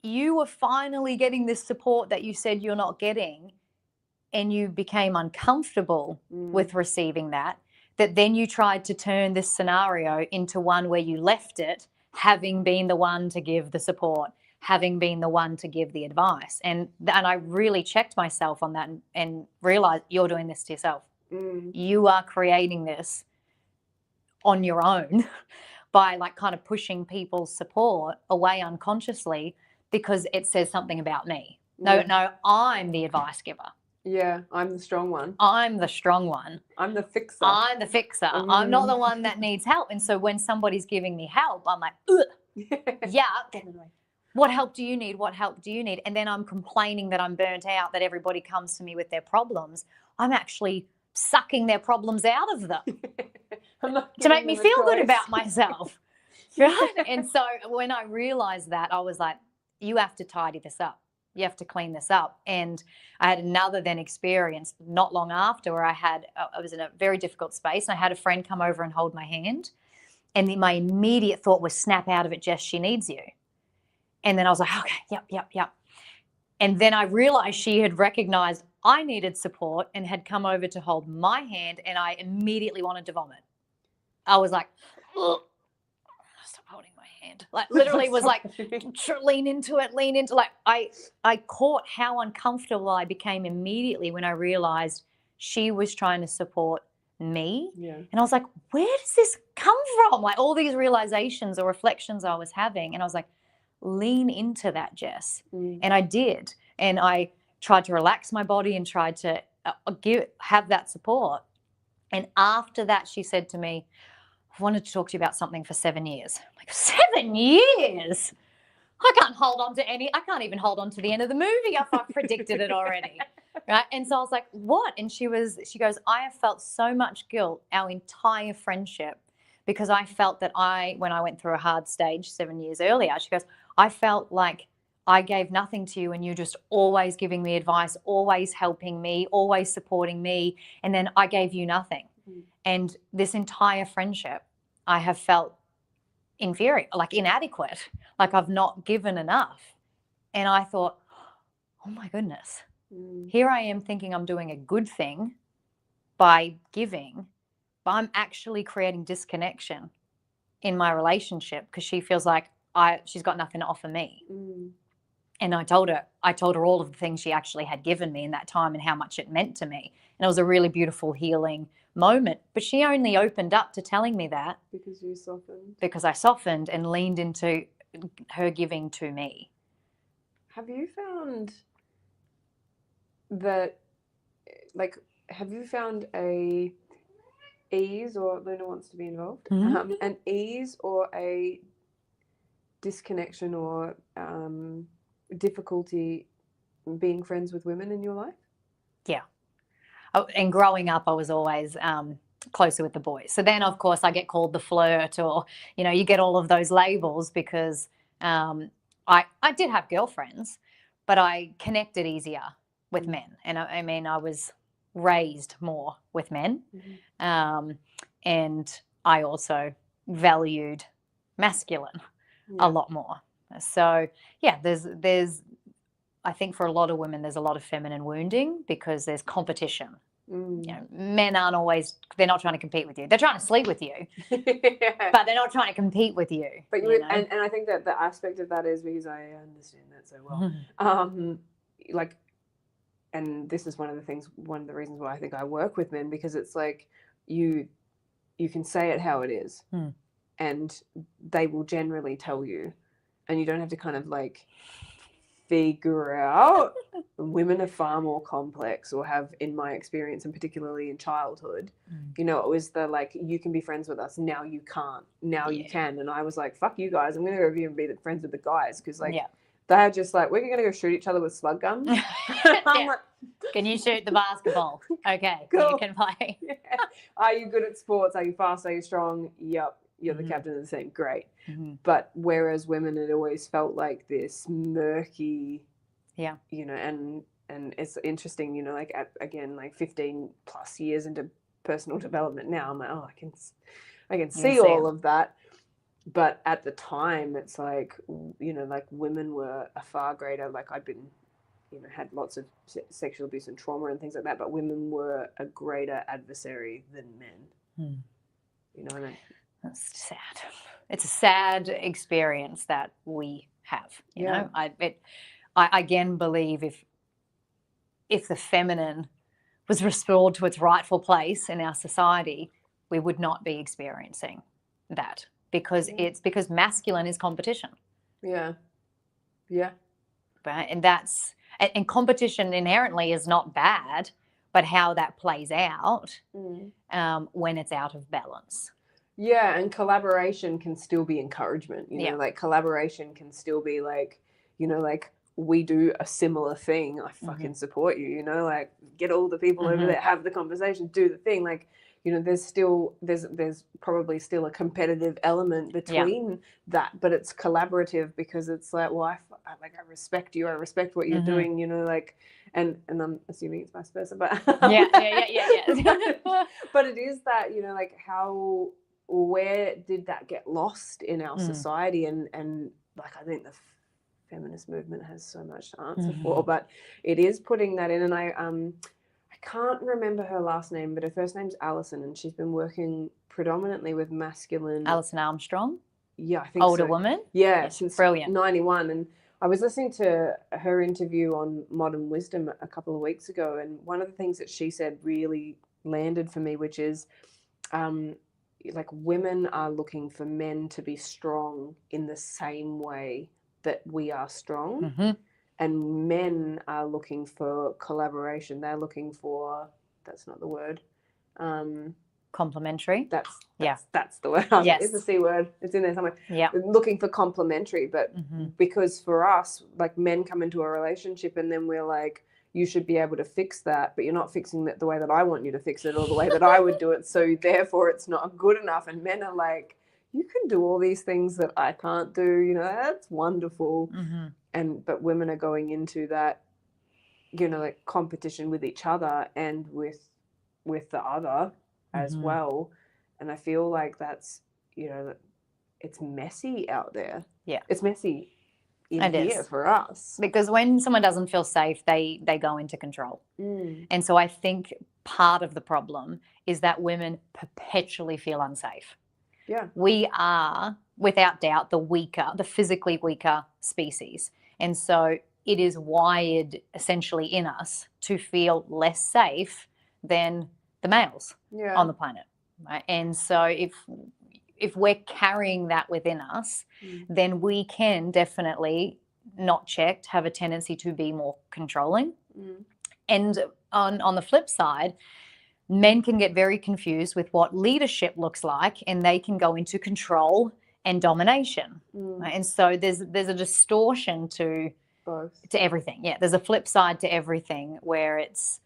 you were finally getting this support that you said you're not getting, and you became uncomfortable with receiving that then you tried to turn this scenario into one where you left it, having been the one to give the support, having been the one to give the advice. And I really checked myself on that and realized, you're doing this to yourself. You are creating this on your own by like kind of pushing people's support away unconsciously because it says something about me. No, I'm the advice giver. I'm the strong one. I'm the strong one. I'm the fixer. I'm the fixer. I'm not the one that needs help. And so when somebody's giving me help, I'm like, yuck. What help do you need? What help do you need? And then I'm complaining that I'm burnt out, that everybody comes to me with their problems. I'm actually sucking their problems out of them to make me feel good about myself. Right? And so when I realized that, I was like, you have to tidy this up. You have to clean this up. And I had another then experience not long after where I was in a very difficult space, and I had a friend come over and hold my hand. And my immediate thought was, snap out of it, Jess, she needs you. And then I was like, okay, yep. And then I realized she had recognized I needed support and had come over to hold my hand, and I immediately wanted to vomit. I was like, ugh. Stop holding my hand. Like literally was like, lean into it. Like I caught how uncomfortable I became immediately when I realized she was trying to support me. And I was like, where does this come from? Like all these realizations or reflections I was having. And I was like, lean into that, Jess. And I did. And I tried to relax my body and tried to have that support. And after that, she said to me, I wanted to talk to you about something for 7 years. I'm like, 7 years? I can't even hold on to the end of the movie if I've predicted it already. Right. And so I was like, what? And she goes, I have felt so much guilt our entire friendship because I felt that when I went through a hard stage 7 years earlier, she goes, I felt like I gave nothing to you and you just always giving me advice, always helping me, always supporting me. And then I gave you nothing. And this entire friendship, I have felt inferior, like inadequate, like I've not given enough. And I thought, oh my goodness, here I am thinking I'm doing a good thing by giving, but I'm actually creating disconnection in my relationship because she feels like she's got nothing to offer me. And I told her all of the things she actually had given me in that time and how much it meant to me. And it was a really beautiful healing moment. But she only opened up to telling me that because you softened. Because I softened and leaned into her giving to me. Have you found that, like, have you found a ease, or Luna wants to be involved, an ease or a disconnection or difficulty being friends with women in your life? Yeah. Oh, and growing up, I was always closer with the boys. So then, of course, I get called the flirt, or, you know, you get all of those labels because I did have girlfriends, but I connected easier with men. And I mean, I was raised more with men. And I also valued masculine a lot more. So, yeah, there's I think for a lot of women, there's a lot of feminine wounding because there's competition. You know, men aren't always, they're not trying to compete with you. They're trying to sleep with you, but they're not trying to compete with you. But you know? and I think that the aspect of that is because I understand that so well. Like, and this is one of the reasons why I think I work with men, because it's like you can say it how it is, and they will generally tell you, and you don't have to kind of like figure out. Women are far more complex, or have, in my experience, and particularly in childhood, you know, it was the like, you can be friends with us, now you can't, now you can. And I was like, fuck you guys, I'm gonna go over here and be friends with the guys, because like they're just like, we're gonna go shoot each other with slug guns. I'm like, can you shoot the basketball? Okay, cool. You can play. Are you good at sports? Are you fast? Are you strong? Yep. You're the captain of the team. Great. But whereas women, it always felt like this murky, you know, and it's interesting, you know, like again, like 15 plus years into personal development now, I'm like, oh, I can see all of that. But at the time, it's like, you know, like women were a far greater, like I'd been, you know, had lots of sexual abuse and trauma and things like that, but women were a greater adversary than men. You know what I mean? That's sad. It's a sad experience that we have. You know, I again believe if the feminine was restored to its rightful place in our society, we would not be experiencing that, because it's because masculine is competition. Yeah. Right, and competition inherently is not bad, but how that plays out when it's out of balance. Yeah, and collaboration can still be encouragement. You know, like collaboration can still be like, you know, like we do a similar thing. I fucking support you. You know, like get all the people over there, have the conversation, do the thing. Like, you know, there's probably still a competitive element between that, but it's collaborative because it's like, well, I respect you. I respect what you're doing. You know, like, and I'm assuming it's vice versa, but yeah. But it is that, you know, like where did that get lost in our society? And like, I think the feminist movement has so much to answer for, but it is putting that in. And I can't remember her last name, but her first name's Alison, and she's been working predominantly with masculine. Alison Armstrong? Yeah, I think Older so. woman? Yeah, since brilliant. 91. And I was listening to her interview on Modern Wisdom a couple of weeks ago, and one of the things that she said really landed for me, which is like women are looking for men to be strong in the same way that we are strong. And men are looking for collaboration. They're looking for, that's not the word, Complementary. That's the word. It's the C word. It's in there somewhere. Yeah. Looking for complementary, but because for us, like men come into a relationship and then we're like, you should be able to fix that, but you're not fixing it the way that I want you to fix it or the way that I would do it. So therefore it's not good enough. And men are like, you can do all these things that I can't do. You know, that's wonderful. But women are going into that, you know, like competition with each other and with the other as well. And I feel like that's, you know, it's messy out there. Yeah. It's messy here for us. Because when someone doesn't feel safe, they go into control. And so I think part of the problem is that women perpetually feel unsafe. Yeah. We are, without doubt, the physically weaker species. And so it is wired essentially in us to feel less safe than the males on the planet. Right? And so if we're carrying that within us, then we can definitely, not checked, have a tendency to be more controlling. And on the flip side, men can get very confused with what leadership looks like, and they can go into control and domination. Right? And so there's a distortion to both, to everything. Yeah, there's a flip side to everything where it's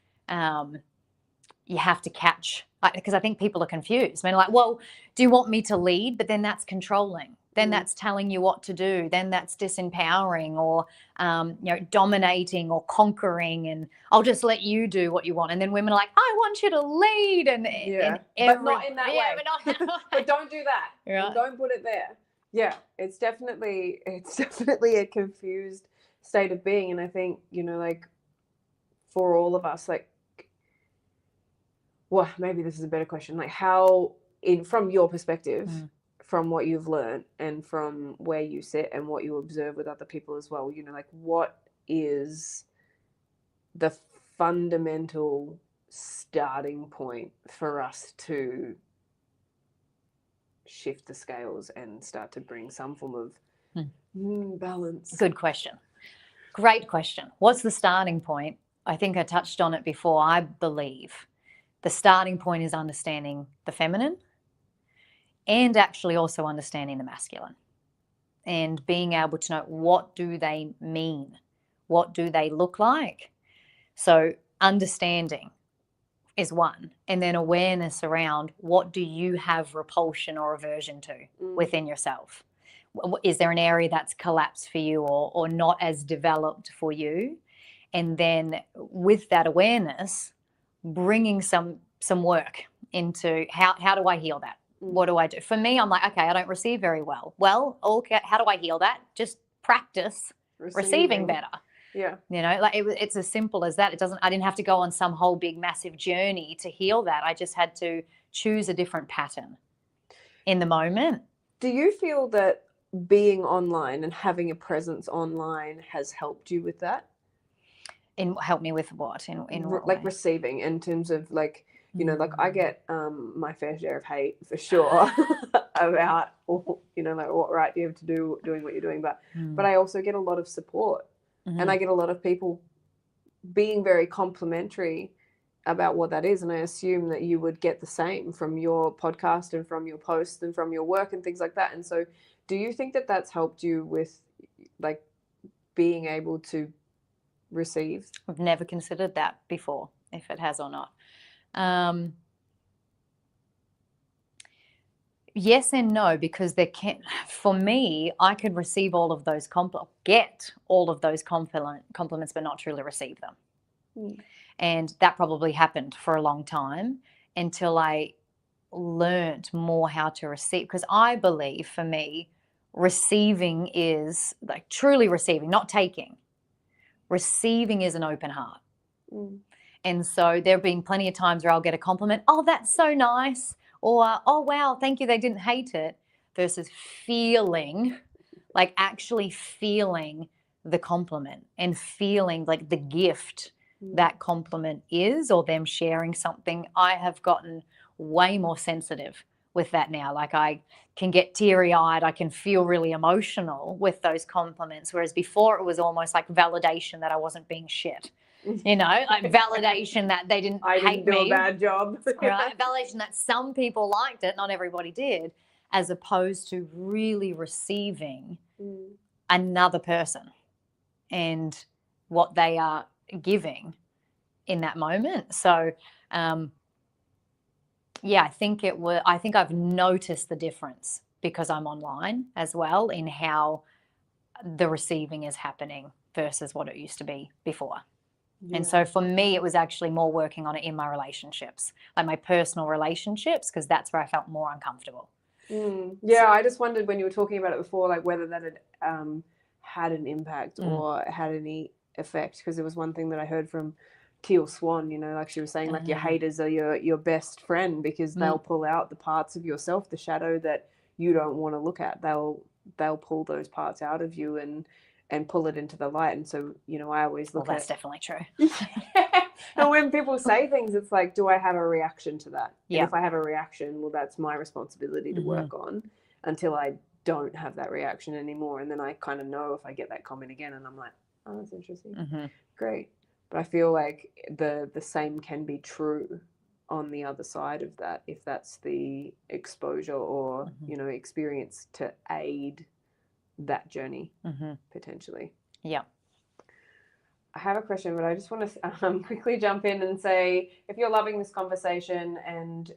you have to catch, because I think people are confused. I mean, like, well, do you want me to lead? But then that's controlling. Then that's telling you what to do. Then that's disempowering or, dominating or conquering. And I'll just let you do what you want. And then women are like, I want you to lead. And but not in that way. But not in that way. But don't do that. Right. And don't put it there. Yeah, it's definitely a confused state of being. And I think, you know, like for all of us, like, well, maybe this is a better question. Like how, from your perspective, from what you've learned and from where you sit and what you observe with other people as well, you know, like what is the fundamental starting point for us to shift the scales and start to bring some form of balance? Good question. Great question. What's the starting point? I think I touched on it before. I believe the starting point is understanding the feminine and actually also understanding the masculine and being able to know what do they mean? What do they look like? So understanding is one, and then awareness around what do you have repulsion or aversion to within yourself? Is there an area that's collapsed for you or not as developed for you? And then with that awareness, bringing some work into how do I heal that? What do I do? For me, I'm like, okay, I don't receive very well. Well, okay, how do I heal that? Just practice receiving better. Yeah. You know, like it's as simple as that. I didn't have to go on some whole big massive journey to heal that. I just had to choose a different pattern in the moment. Do you feel that being online and having a presence online has helped you with that? Help me with what? In what like way? Receiving, in terms of like, you know, like I get my fair share of hate for sure about, you know, like what right do you have to do doing what you're doing, but I also get a lot of support, and I get a lot of people being very complimentary about what that is, and I assume that you would get the same from your podcast and from your posts and from your work and things like that. And so do you think that that's helped you with like being able to receive? I've never considered that before, if it has or not. Yes and no, because for me, I could receive all of those get all of those compliments, but not truly receive them. And that probably happened for a long time until I learned more how to receive. Because I believe for me, receiving is like truly receiving, not taking. Receiving is an open heart. And so there have been plenty of times where I'll get a compliment, oh, that's so nice, or oh, wow, thank you, they didn't hate it, versus feeling, like actually feeling the compliment and feeling like the gift that compliment is, or them sharing something. I have gotten way more sensitive with that now. Like I can get teary-eyed, I can feel really emotional with those compliments, whereas before it was almost like validation that I wasn't being shit. Like validation that they didn't I hate didn't do me. a bad job. Right? Validation that some people liked it, not everybody did, as opposed to really receiving another person and what they are giving in that moment. So I think I've noticed the difference because I'm online as well in how the receiving is happening versus what it used to be before. And so for me, it was actually more working on it in my relationships, like my personal relationships, because that's where I felt more uncomfortable. Yeah, I just wondered when you were talking about it before, like whether that had had an impact or had any effect, because there was one thing that I heard from Teal Swan, like she was saying, like your haters are your best friend because they'll pull out the parts of yourself, the shadow that you don't want to look at. They'll pull those parts out of you and pull it into the light. And so, I always look that's definitely true. And when people say things, it's like, do I have a reaction to that? Yeah. And if I have a reaction, well, that's my responsibility to work on until I don't have that reaction anymore. And then I kind of know if I get that comment again and I'm like, oh, that's interesting. Great. But I feel like the same can be true on the other side of that, if that's the exposure or, experience to aid that journey potentially. Yeah. I have a question, but I just want to quickly jump in and say, if you're loving this conversation and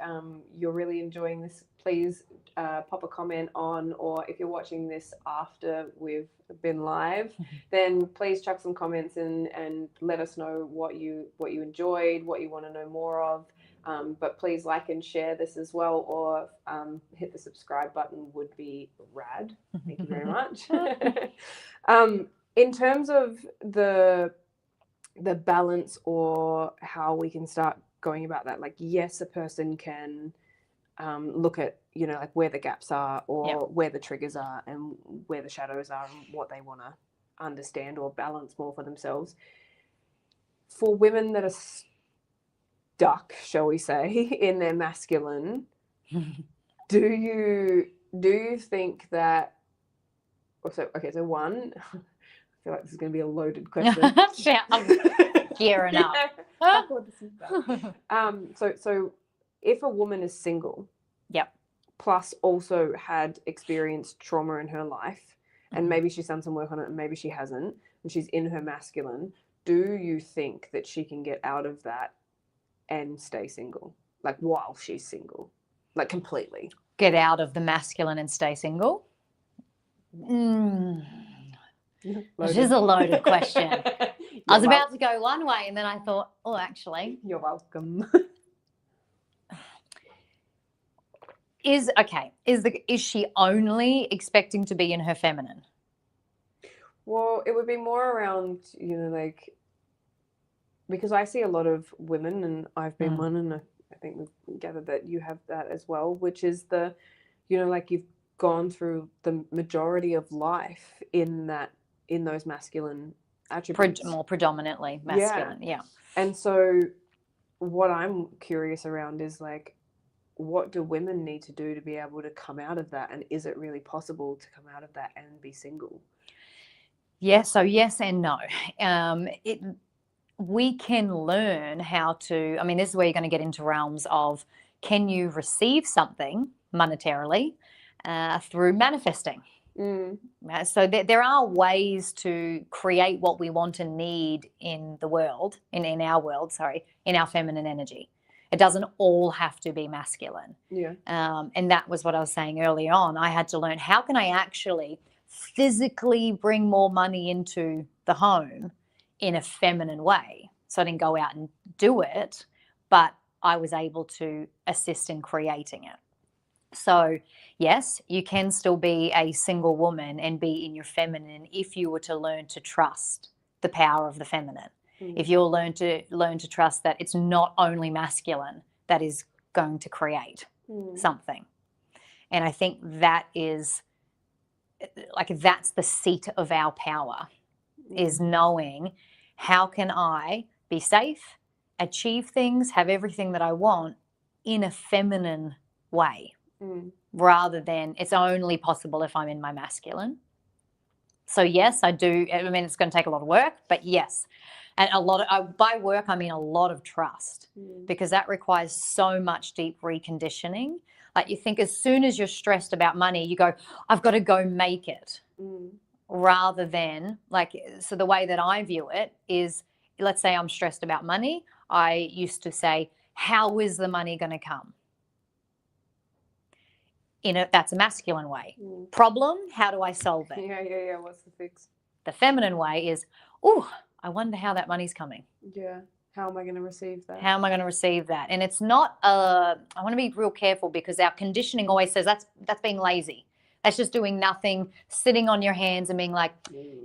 you're really enjoying this, please pop a comment on, or if you're watching this after we've been live, then please chuck some comments and let us know what you enjoyed, what you want to know more of. But please like and share this as well, or hit the subscribe button would be rad. Thank you very much. In terms of the balance or how we can start going about that, like, yes, a person can look at, like where the gaps are or where the triggers are and where the shadows are and what they want to understand or balance more for themselves. For women that are stuck, shall we say, in their masculine, do you think that, so one, I feel like this is going to be a loaded question. Yeah, I'm gearing up. So if a woman is single, plus also had experienced trauma in her life, and maybe she's done some work on it and maybe she hasn't, and she's in her masculine, do you think that she can get out of that and stay single, like while she's single, like completely? Get out of the masculine and stay single? This is a loaded question. I was about to go one way and then I thought, oh, actually. You're welcome. Is she only expecting to be in her feminine? Well, it would be more around, like, because I see a lot of women, and I've been one, and I think we've gathered that you have that as well, which is the, like you've gone through the majority of life in those masculine attributes. More predominantly masculine, yeah. And so what I'm curious around is, like, what do women need to do to be able to come out of that? And is it really possible to come out of that and be single? Yeah, so yes and no. We can learn how to, this is where you're going to get into realms of, can you receive something monetarily through manifesting? So there are ways to create what we want and need in the world, in our feminine energy. It doesn't all have to be masculine. Yeah. And that was what I was saying earlier on. I had to learn, how can I actually physically bring more money into the home in a feminine way? So I didn't go out and do it, but I was able to assist in creating it. So yes, you can still be a single woman and be in your feminine if you were to learn to trust the power of the feminine. If you'll learn to trust that it's not only masculine that is going to create something. And I think that is, like, that's the seat of our power, is knowing, how can I be safe, achieve things, have everything that I want in a feminine way, rather than it's only possible if I'm in my masculine. So yes, I do. I mean, it's going to take a lot of work, but yes. And by work, I mean a lot of trust, because that requires so much deep reconditioning. Like, you think as soon as you're stressed about money, you go, I've got to go make it. Rather than, like, so the way that I view it is, let's say I'm stressed about money. I used to say, how is the money going to come? That's a masculine way. Problem, how do I solve it? Yeah. What's the fix? The feminine way is, oh, I wonder how that money's coming. Yeah. How am I going to receive that? How am I going to receive that? And it's not, I want to be real careful, because our conditioning always says that's being lazy. That's just doing nothing, sitting on your hands and being like,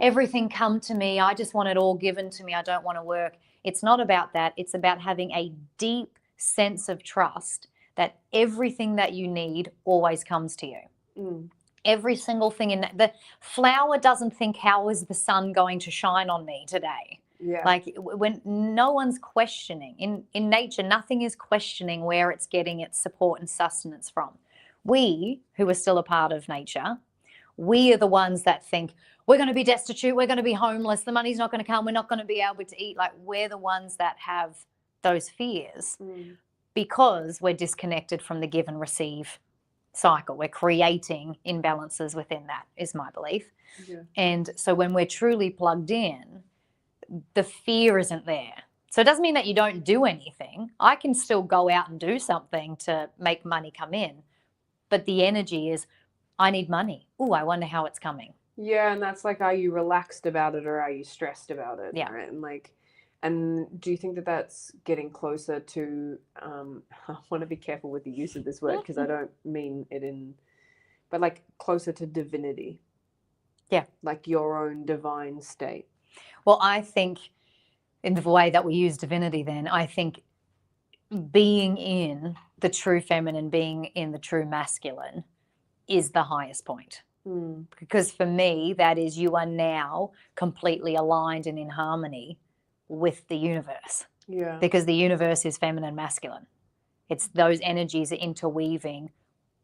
everything come to me. I just want it all given to me. I don't want to work. It's not about that. It's about having a deep sense of trust that everything that you need always comes to you. Every single thing in that. The flower doesn't think, how is the sun going to shine on me today? Yeah. Like, when no one's questioning in nature, nothing is questioning where it's getting its support and sustenance from. We, who are still a part of nature, we are the ones that think we're going to be destitute, we're going to be homeless, the money's not going to come, we're not going to be able to eat. Like, we're the ones that have those fears because we're disconnected from the give and receive cycle. We're creating imbalances within that, is my belief. Yeah. And so when we're truly plugged in, the fear isn't there. So it doesn't mean that you don't do anything. I can still go out and do something to make money come in. But the energy is, I need money. Oh, I wonder how it's coming. Yeah, and that's like, are you relaxed about it or are you stressed about it? Yeah. Right? And do you think that that's getting closer to, I want to be careful with the use of this word because I don't mean it but like closer to divinity. Yeah. Like your own divine state. Well, I think in the way that we use divinity then, I think being in the true feminine, being in the true masculine is the highest point. Because for me, that is, you are now completely aligned and in harmony with the universe. Yeah. Because the universe is feminine, masculine. It's those energies are interweaving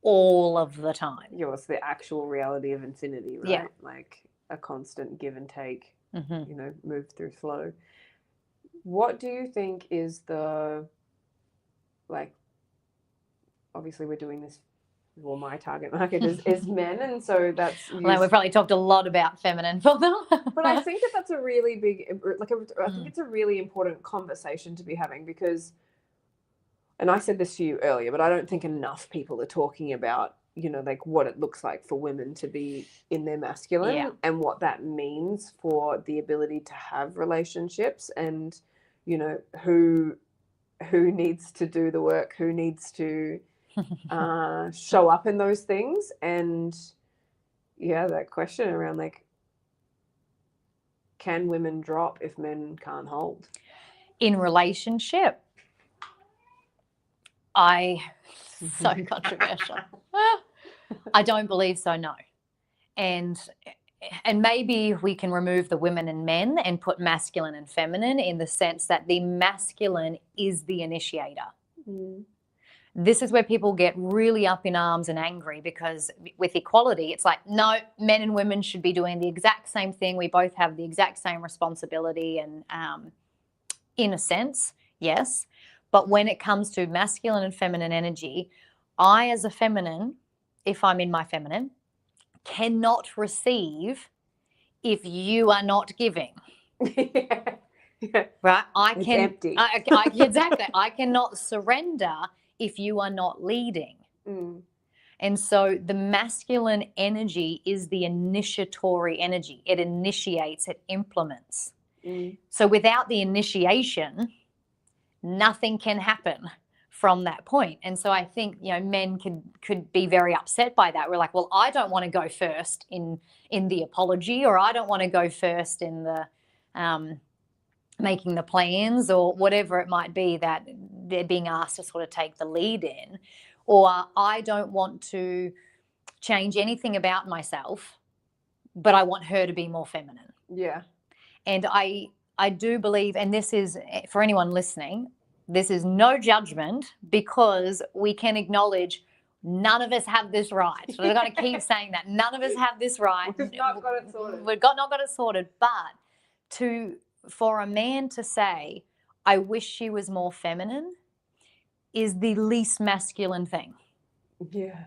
all of the time. Yeah, it's the actual reality of infinity, right? Yeah. Like a constant give and take, move through flow. What do you think is the, like, obviously we're doing this, well, my target market is men, and so that's well, we've probably talked a lot about feminine for them. But I think that's a really big, I think it's a really important conversation to be having, because, and I said this to you earlier, but I don't think enough people are talking about, like what it looks like for women to be in their masculine and what that means for the ability to have relationships, and who needs to do the work, who needs to show up in those things. And that question around, like, can women drop if men can't hold in relationship? So controversial. I don't believe so, no. And maybe we can remove the women and men and put masculine and feminine, in the sense that the masculine is the initiator. This is where people get really up in arms and angry, because with equality, it's like, no, men and women should be doing the exact same thing. We both have the exact same responsibility. And in a sense, yes. But when it comes to masculine and feminine energy, I, as a feminine, if I'm in my feminine, cannot receive if you are not giving. Right? It's empty. Exactly. I cannot surrender if you are not leading. And so the masculine energy is the initiatory energy. It initiates, it implements. So without the initiation, nothing can happen from that point. And so I think, men could be very upset by that. We're like, well, I don't want to go first in the apology, or I don't want to go first in the making the plans, or whatever it might be that they're being asked to sort of take the lead in. Or I don't want to change anything about myself, but I want her to be more feminine. Yeah. And I do believe, and this is, for anyone listening, this is no judgment, because we can acknowledge None of us have this right. We're going to keep saying that. None of us have this right. We've not got it sorted. We've not got it sorted. But for a man to say, I wish she was more feminine, is the least masculine thing. Yeah.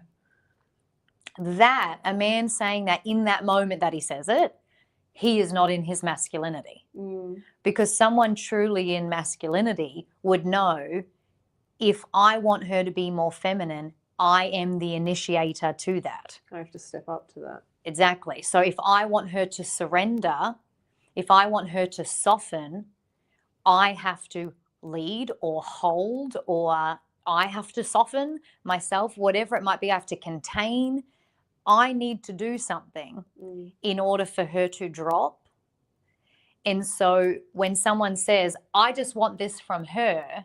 That, a man saying that in that moment that he says it, he is not in his masculinity. Because someone truly in masculinity would know, if I want her to be more feminine, I am the initiator to that. I have to step up to that. Exactly. So if I want her to surrender, if I want her to soften, I have to lead or hold, or I have to soften myself, whatever it might be. I have to contain. I need to do something in order for her to drop. And so when someone says, I just want this from her,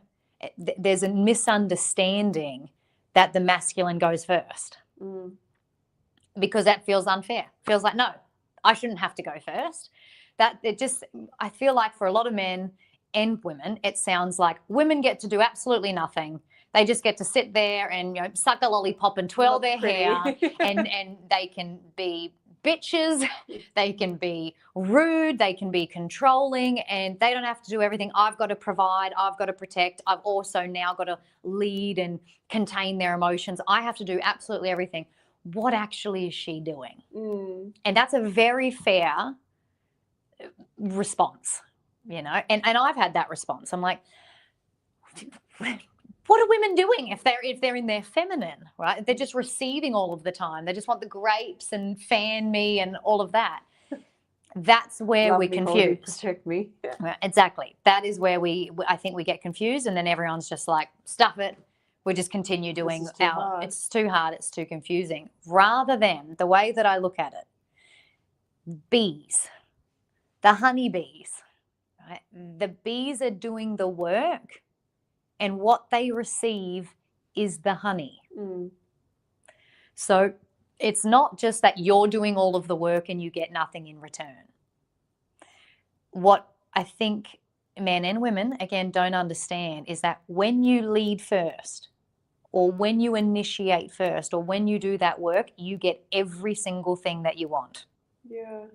there's a misunderstanding that the masculine goes first. Because that feels unfair. Feels like, no, I shouldn't have to go first. I feel like for a lot of men and women, it sounds like women get to do absolutely nothing. They just get to sit there and suck a lollipop and twirl their hair, and they can be bitches, they can be rude, they can be controlling, and they don't have to do everything. I've got to provide, I've got to protect, I've also now got to lead and contain their emotions. I have to do absolutely everything. What actually is she doing? And that's a very fair response, and I've had that response. I'm like, what are women doing if they're in their feminine, right? They're just receiving all of the time. They just want the grapes and fan me and all of that. That's where we're confused. Protect me. Yeah. Exactly. That is where I think we get confused, and then everyone's just like, stuff it. We just continue doing it's too hard, it's too confusing. Rather than the way that I look at it, bees, the honeybees, right? The bees are doing the work, and what they receive is the honey. So it's not just that you're doing all of the work and you get nothing in return. What I think men and women, again, don't understand is that when you lead first, or when you initiate first, or when you do that work, you get every single thing that you want. Yeah.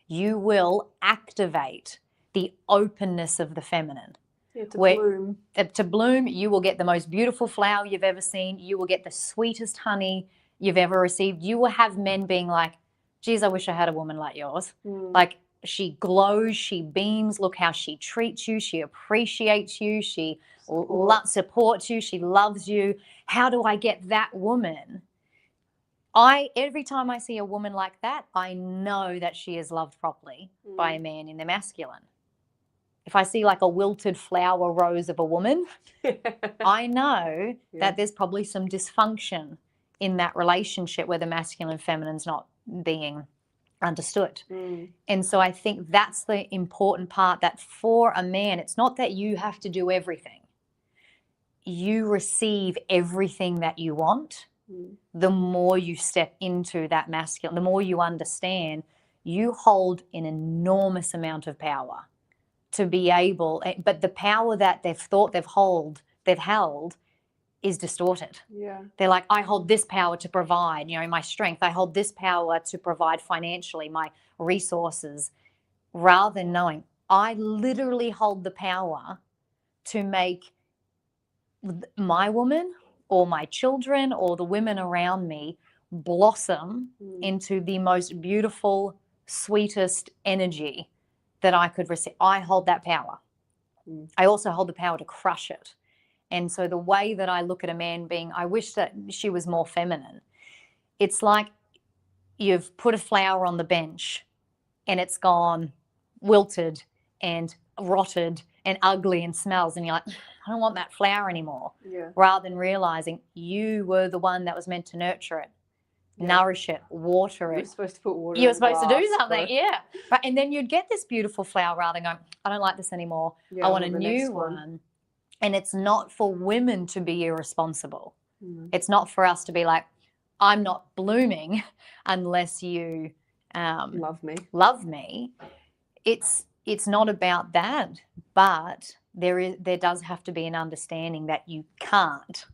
You will activate the openness of the feminine. Yeah, bloom. To bloom, you will get the most beautiful flower you've ever seen. You will get the sweetest honey you've ever received. You will have men being like, geez, I wish I had a woman like yours. Like, she glows, she beams, look how she treats you, she appreciates you, she supports you, she loves you. How do I get that woman? Every time I see a woman like that, I know that she is loved properly by a man in the masculine. If I see like a wilted flower rose of a woman, I know that there's probably some dysfunction in that relationship where the masculine and feminine's not being understood. And so I think that's the important part, that for a man, it's not that you have to do everything. You receive everything that you want. The more you step into that masculine, the more you understand, you hold an enormous amount of power to be able, but the power that they've thought they've held is distorted. Yeah. They're like, I hold this power to provide, my strength. I hold this power to provide financially, my resources, rather than knowing I literally hold the power to make my woman or my children or the women around me blossom into the most beautiful, sweetest energy that I could receive. I hold that power. I also hold the power to crush it. And so the way that I look at a man being, I wish that she was more feminine. It's like you've put a flower on the bench and it's gone wilted and rotted and ugly and smells, and you're like, I don't want that flower anymore. Yeah. Rather than realizing you were the one that was meant to nurture it, nourish it, water it. You're supposed to put water. You were supposed to do something, Right, and then you'd get this beautiful flower rather than going, I don't like this anymore. I want a new one. And it's not for women to be irresponsible. It's not for us to be like, I'm not blooming unless you love me. It's not about that, but there does have to be an understanding that you can't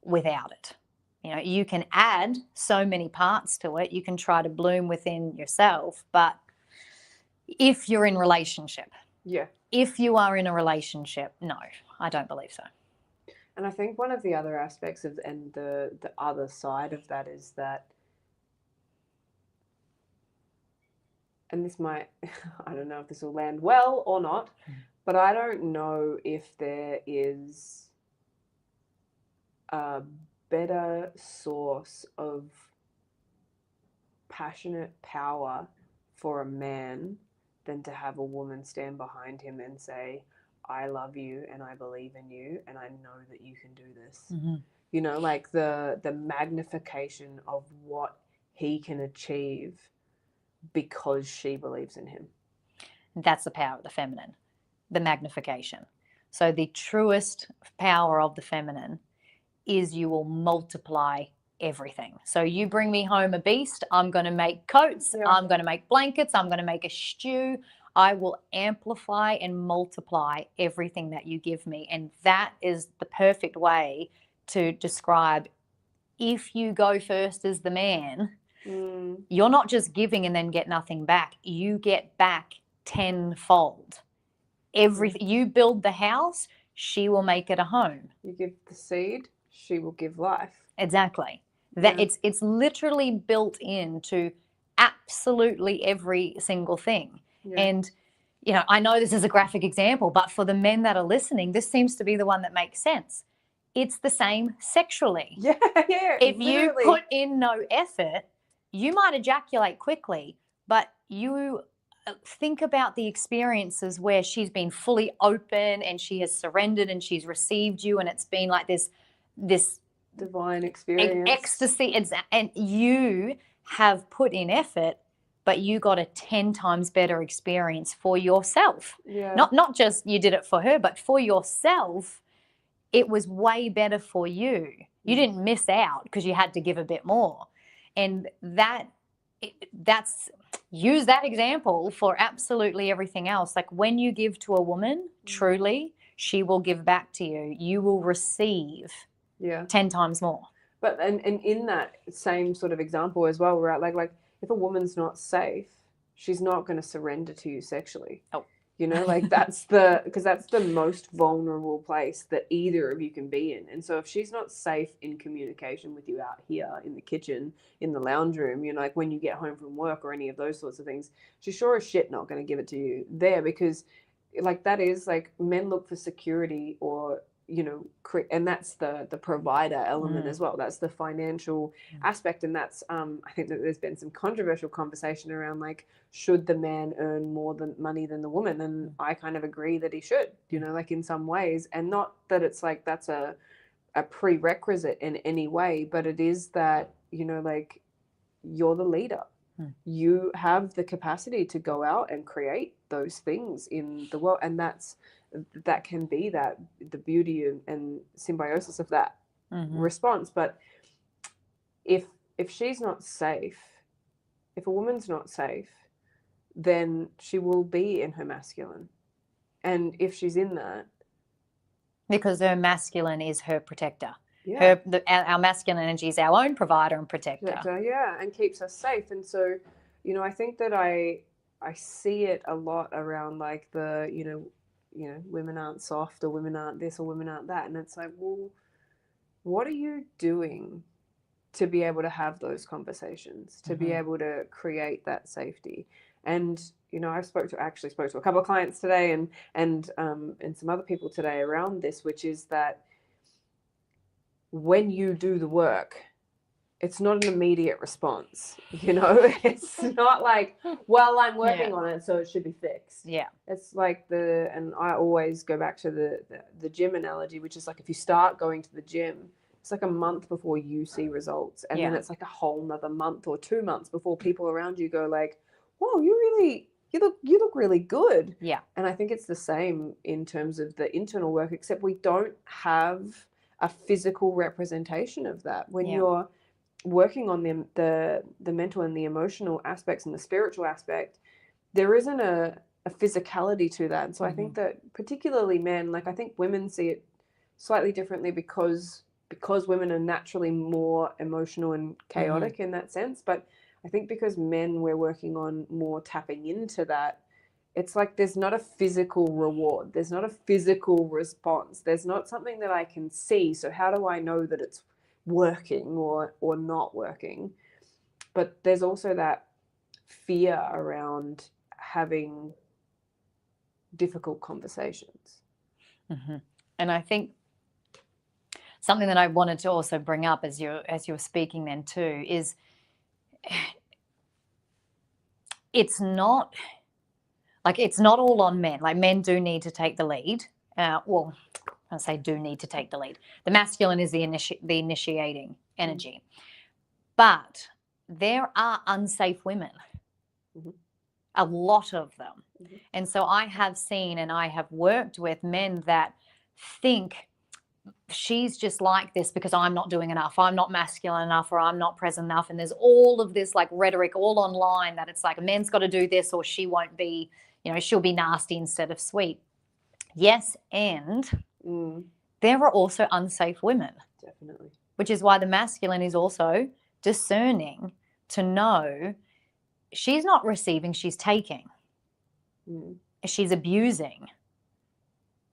without it. You know, you can add so many parts to it. You can try to bloom within yourself, but if you're in relationship, Yeah. if you are in a relationship, no, I don't believe so. And I think one of the other aspects of, and the other side of that is that, and this might, I don't know if this will land well or not, but I don't know if there is a better source of passionate power for a man than to have a woman stand behind him and say, I love you and I believe in you and I know that you can do this. Mm-hmm. You know, like the magnification of what he can achieve because she believes in him. That's the power of the feminine, the magnification. So the truest power of the feminine is you will multiply everything. So you bring me home a beast, I'm going to make coats, Yeah. I'm going to make blankets, I'm going to make a stew. I will amplify and multiply everything that you give me. And that is the perfect way to describe, if you go first as the man, you're not just giving and then get nothing back. You get back tenfold. You build the house, she will make it a home. You give the seed, she will give life. Exactly. Yeah. It's literally built into absolutely every single thing. Yeah. And you know, I know this is a graphic example, but for the men that are listening, this seems to be the one that makes sense. It's the same sexually. Yeah, yeah. If literally. you put in no effort, you might ejaculate quickly, but you think about the experiences where she's been fully open and she has surrendered and she's received you, and it's been like this divine experience, ecstasy, and you have put in effort, but you got a 10 times better experience for yourself. Yeah. Not just you did it for her, but for yourself. It was way better for you. You didn't miss out because you had to give a bit more. And that's use that example for absolutely everything else. Like when you give to a woman, truly, she will give back to you. You will receive 10 times more. But and in that same sort of example as well, right? Like if a woman's not safe, she's not going to surrender to you sexually. Oh. You know, like because that's the most vulnerable place that either of you can be in. And so if she's not safe in communication with you out here in the kitchen, in the lounge room, you know, like when you get home from work or any of those sorts of things, she's sure as shit not going to give it to you there, because like that is like men look for security or, you know, and that's the provider element as well. That's the financial aspect. And that's, I think that there's been some controversial conversation around like, should the man earn more money than the woman? And I kind of agree that he should, you know, like in some ways, and not that it's like, that's a prerequisite in any way, but it is that, you know, like you're the leader. You have the capacity to go out and create those things in the world. And that can be the beauty and symbiosis of that response. But if she's not safe, if a woman's not safe, then she will be in her masculine. And if she's in that, because her masculine is her protector. Yeah. Our masculine energy is our own provider and protector. Yeah, and keeps us safe. And so, you know, I think that I see it a lot around like the, you know, women aren't soft, or women aren't this, or women aren't that. And it's like, well, what are you doing to be able to have those conversations, to be able to create that safety? And, you know, I actually spoke to a couple of clients today and some other people today around this, which is that when you do the work, it's not an immediate response, you know. It's not like, well, I'm working on it, so it should be fixed. Yeah. It's like and I always go back to the gym analogy, which is like if you start going to the gym, it's like a month before you see results, and then it's like a whole nother month or 2 months before people around you go like, whoa, you look really good. Yeah. And I think it's the same in terms of the internal work, except we don't have a physical representation of that. When you're working on the mental and the emotional aspects and the spiritual aspect, there isn't a physicality to that. And so I think that particularly men, like I think women see it slightly differently because because women are naturally more emotional and chaotic in that sense. But I think because men, we're working on more tapping into that, it's like there's not a physical reward. There's not a physical response. There's not something that I can see. So how do I know that it's working or not working? But there's also that fear around having difficult conversations. And I think something that I wanted to also bring up as you were speaking then too is it's not all on men. Like, men do need to take the lead. Well, I say do need to take the lead. The masculine is the initiating energy. But there are unsafe women, a lot of them. And so I have seen and I have worked with men that think she's just like this because I'm not doing enough, I'm not masculine enough, or I'm not present enough. And there's all of this like rhetoric all online that it's like a man's got to do this or she won't be, she'll be nasty instead of sweet. Yes, and there are also unsafe women. Definitely. Which is why the masculine is also discerning to know she's not receiving, she's taking. She's abusing.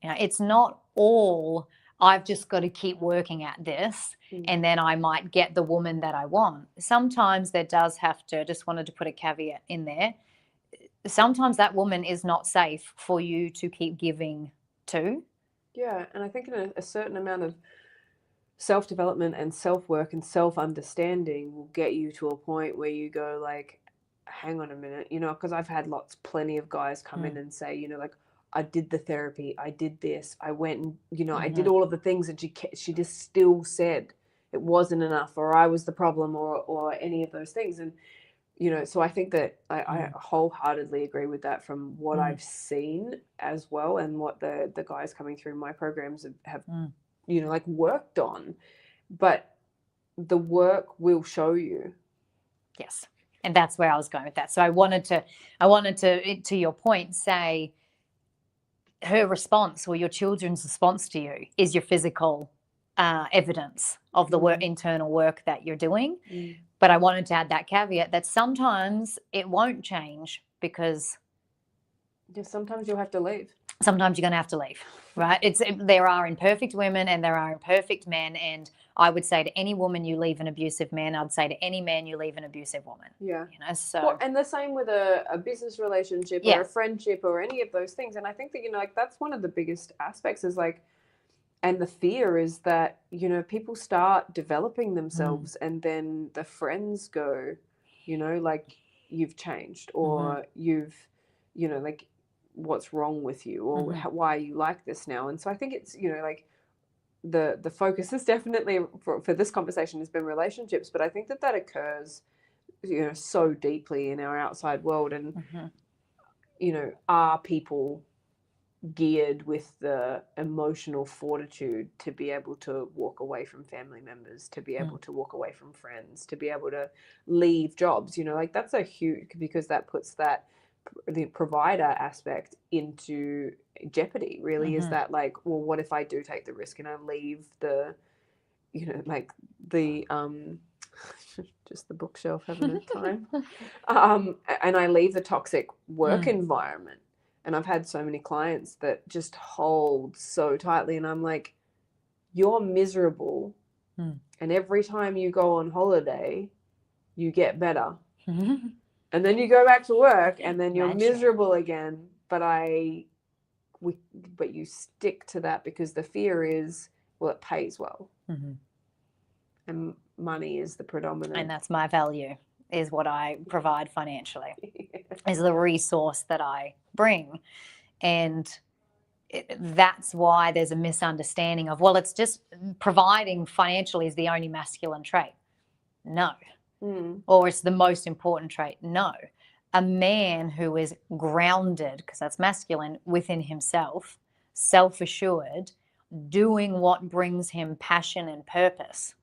It's not all I've just got to keep working at this and then I might get the woman that I want. Sometimes there does have to, just wanted to put a caveat in there, sometimes that woman is not safe for you to keep giving to. Yeah, and I think in a certain amount of self-development and self-work and self-understanding will get you to a point where you go like, hang on a minute, because I've had plenty of guys come in and say, like, I did the therapy, I did this, I went and, I did all of the things, and she just still said it wasn't enough, or I was the problem, or any of those things. And, so I think that I wholeheartedly agree with that from what I've seen as well, and what the guys coming through my programs have worked on. But the work will show you. Yes. And that's where I was going with that. So I wanted to your point, say her response or your children's response to you is your physical evidence of the internal work that you're doing. But I wanted to add that caveat that sometimes it won't change because sometimes you'll have to leave. Sometimes you're going to have to leave, right? There are imperfect women and there are imperfect men, and I would say to any woman you leave an abusive man. I'd say to any man you leave an abusive woman. Yeah. So and the same with a business relationship or a friendship or any of those things. And I think that that's one of the biggest aspects is and the fear is that people start developing themselves and then the friends go, you've changed, or you've what's wrong with you, or why are you like this now? And so I think it's the focus is definitely for this conversation has been relationships, but I think that occurs so deeply in our outside world. And are people geared with the emotional fortitude to be able to walk away from family members, to be able to walk away from friends, to be able to leave jobs? That's a huge, because that puts the provider aspect into jeopardy, really. Is that well, what if I do take the risk and I leave the just the bookshelf having a time and I leave the toxic work environment? And I've had so many clients that just hold so tightly, and I'm like, you're miserable and every time you go on holiday you get better. And then you go back to work and then you're miserable again. But you stick to that because the fear is, well, it pays well. And money is the predominant. And that's my value, is what I provide financially, is the resource that I bring. And that's why there's a misunderstanding of, well, it's just providing financially is the only masculine trait. No. Or it's the most important trait. No. A man who is grounded, because that's masculine, within himself, self-assured, doing what brings him passion and purpose,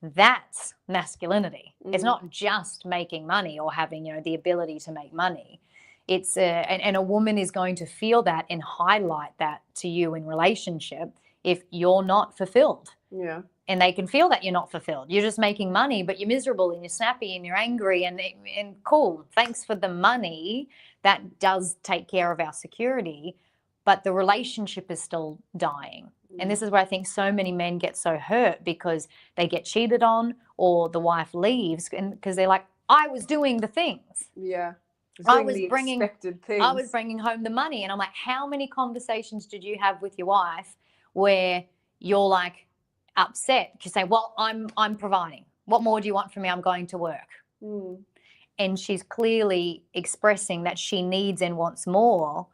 that's masculinity. It's not just making money or having the ability to make money. It's and a woman is going to feel that and highlight that to you in relationship if you're not fulfilled. Yeah. and they can feel that you're not fulfilled. You're just making money, but you're miserable and you're snappy and you're angry and cool. Thanks for the money. That does take care of our security, but the relationship is still dying. And this is where I think so many men get so hurt, because they get cheated on or the wife leaves, and because they're like, I was doing the things. Yeah. I was bringing expected things. I was bringing home the money. And I'm like, how many conversations did you have with your wife where you're like upset? You say, well, I'm providing. What more do you want from me? I'm going to work. And she's clearly expressing that she needs and wants more,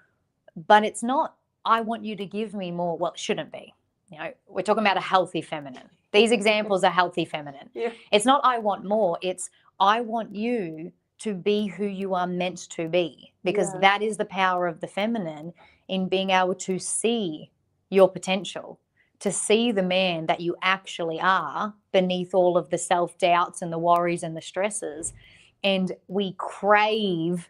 but it's not, I want you to give me more. Well, it shouldn't be. You know, we're talking about a healthy feminine. These examples are healthy feminine. Yeah. It's not I want more. It's I want you to be who you are meant to be, because that is the power of the feminine, in being able to see your potential, to see the man that you actually are beneath all of the self-doubts and the worries and the stresses. And we crave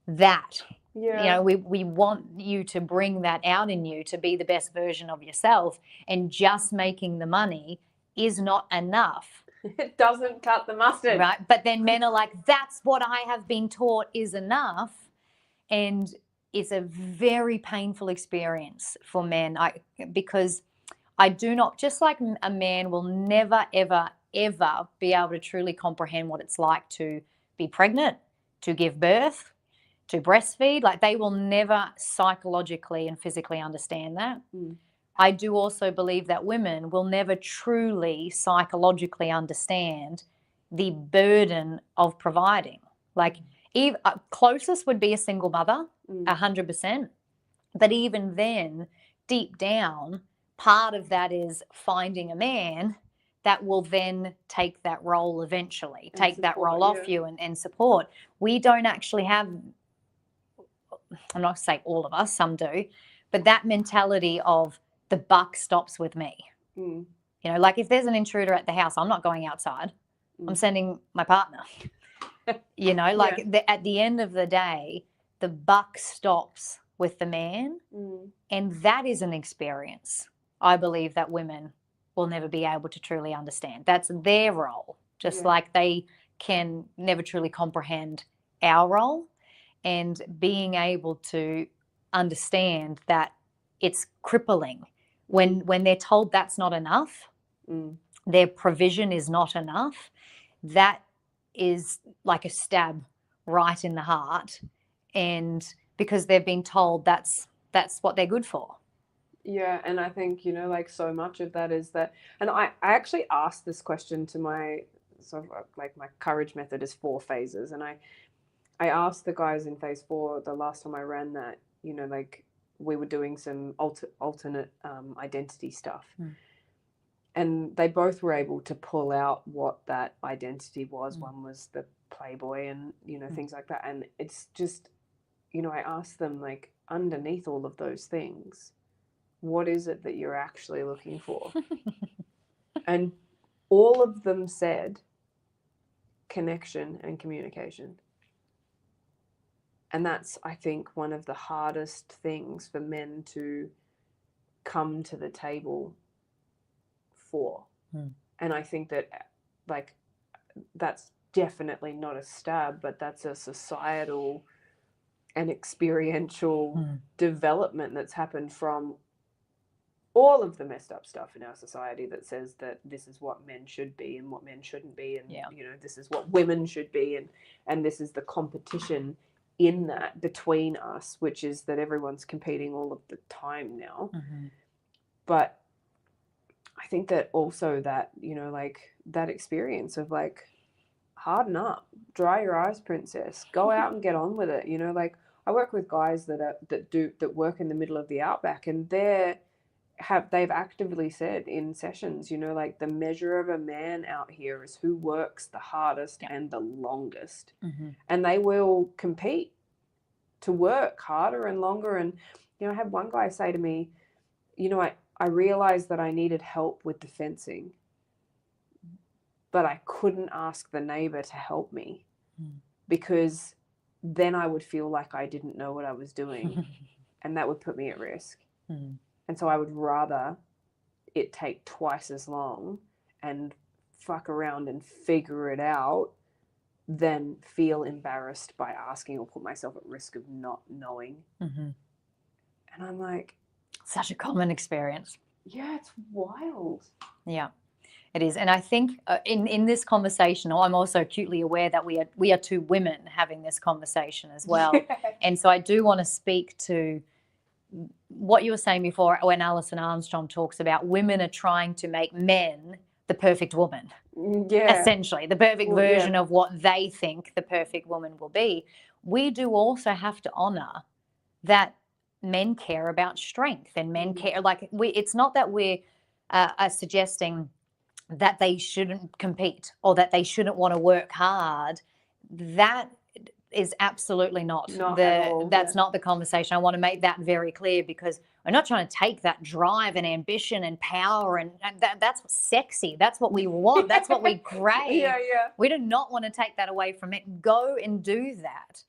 that. Yeah. You know, we want you to bring that out in you, to be the best version of yourself, and just making the money is not enough. It doesn't cut the mustard. Right. But then men are like, that's what I have been taught is enough. And it's a very painful experience for men, because I do not, just like a man will never, ever, ever be able to truly comprehend what it's like to be pregnant, to give birth, to breastfeed. Like, they will never psychologically and physically understand that. I do also believe that women will never truly psychologically understand the burden of providing. Like, closest would be a single mother, 100%. But even then, deep down, part of that is finding a man that will then take that role eventually, and take that role off you and support. We don't actually have, I'm not going to say all of us, some do, but that mentality of the buck stops with me. You know, like, if there's an intruder at the house, I'm not going outside. I'm sending my partner. You know, like, at the end of the day, the buck stops with the man. And that is an experience, I believe, that women will never be able to truly understand. That's their role, just like they can never truly comprehend our role. And being able to understand that it's crippling when they're told that's not enough, their provision is not enough, that is like a stab right in the heart. And because they've been told that's what they're good for. Yeah, and I think, you know, like, so much of that is that, and I actually asked this question to my, sort of like, my courage method is 4 phases, and I asked the guys in phase 4 the last time I ran that, you know, like, we were doing some alternate identity stuff, and they both were able to pull out what that identity was. One was the playboy, and, you know, things like that. And it's just, you know, I asked them, like, underneath all of those things, what is it that you're actually looking for? And all of them said connection and communication. And that's, I think, one of the hardest things for men to come to the table for. And I think that, like, that's definitely not a stab, but that's a societal and experiential development that's happened from all of the messed up stuff in our society that says that this is what men should be and what men shouldn't be, and you know, this is what women should be, and this is the competition in that between us, which is that everyone's competing all of the time now. But I think that also that, you know, like, that experience of, like, harden up, dry your eyes, princess, go out and get on with it. You know, like, I work with guys that work in the middle of the outback, and they've actively said in sessions, you know, like, the measure of a man out here is who works the hardest and the longest. And they will compete to work harder and longer. And, you know, I had one guy say to me, you know, I realized that I needed help with the fencing, but I couldn't ask the neighbor to help me because then I would feel like I didn't know what I was doing and that would put me at risk. And so I would rather it take twice as long and fuck around and figure it out than feel embarrassed by asking or put myself at risk of not knowing. And I'm like, such a common experience. Yeah, it's wild. Yeah, it is. And I think in this conversation, I'm also acutely aware that we are two women having this conversation as well. And so I do want to speak to what you were saying before when Alison Armstrong talks about women are trying to make men the perfect woman. Essentially, the perfect version of what they think the perfect woman will be. We do also have to honor that men care about strength, and men care, like, it's not that we're suggesting that they shouldn't compete or that they shouldn't want to work hard. That is absolutely not the conversation. I want to make that very clear, because we're not trying to take that drive and ambition and power and that's sexy. That's what we want. That's what we crave. We do not want to take that away from it. Go and do that.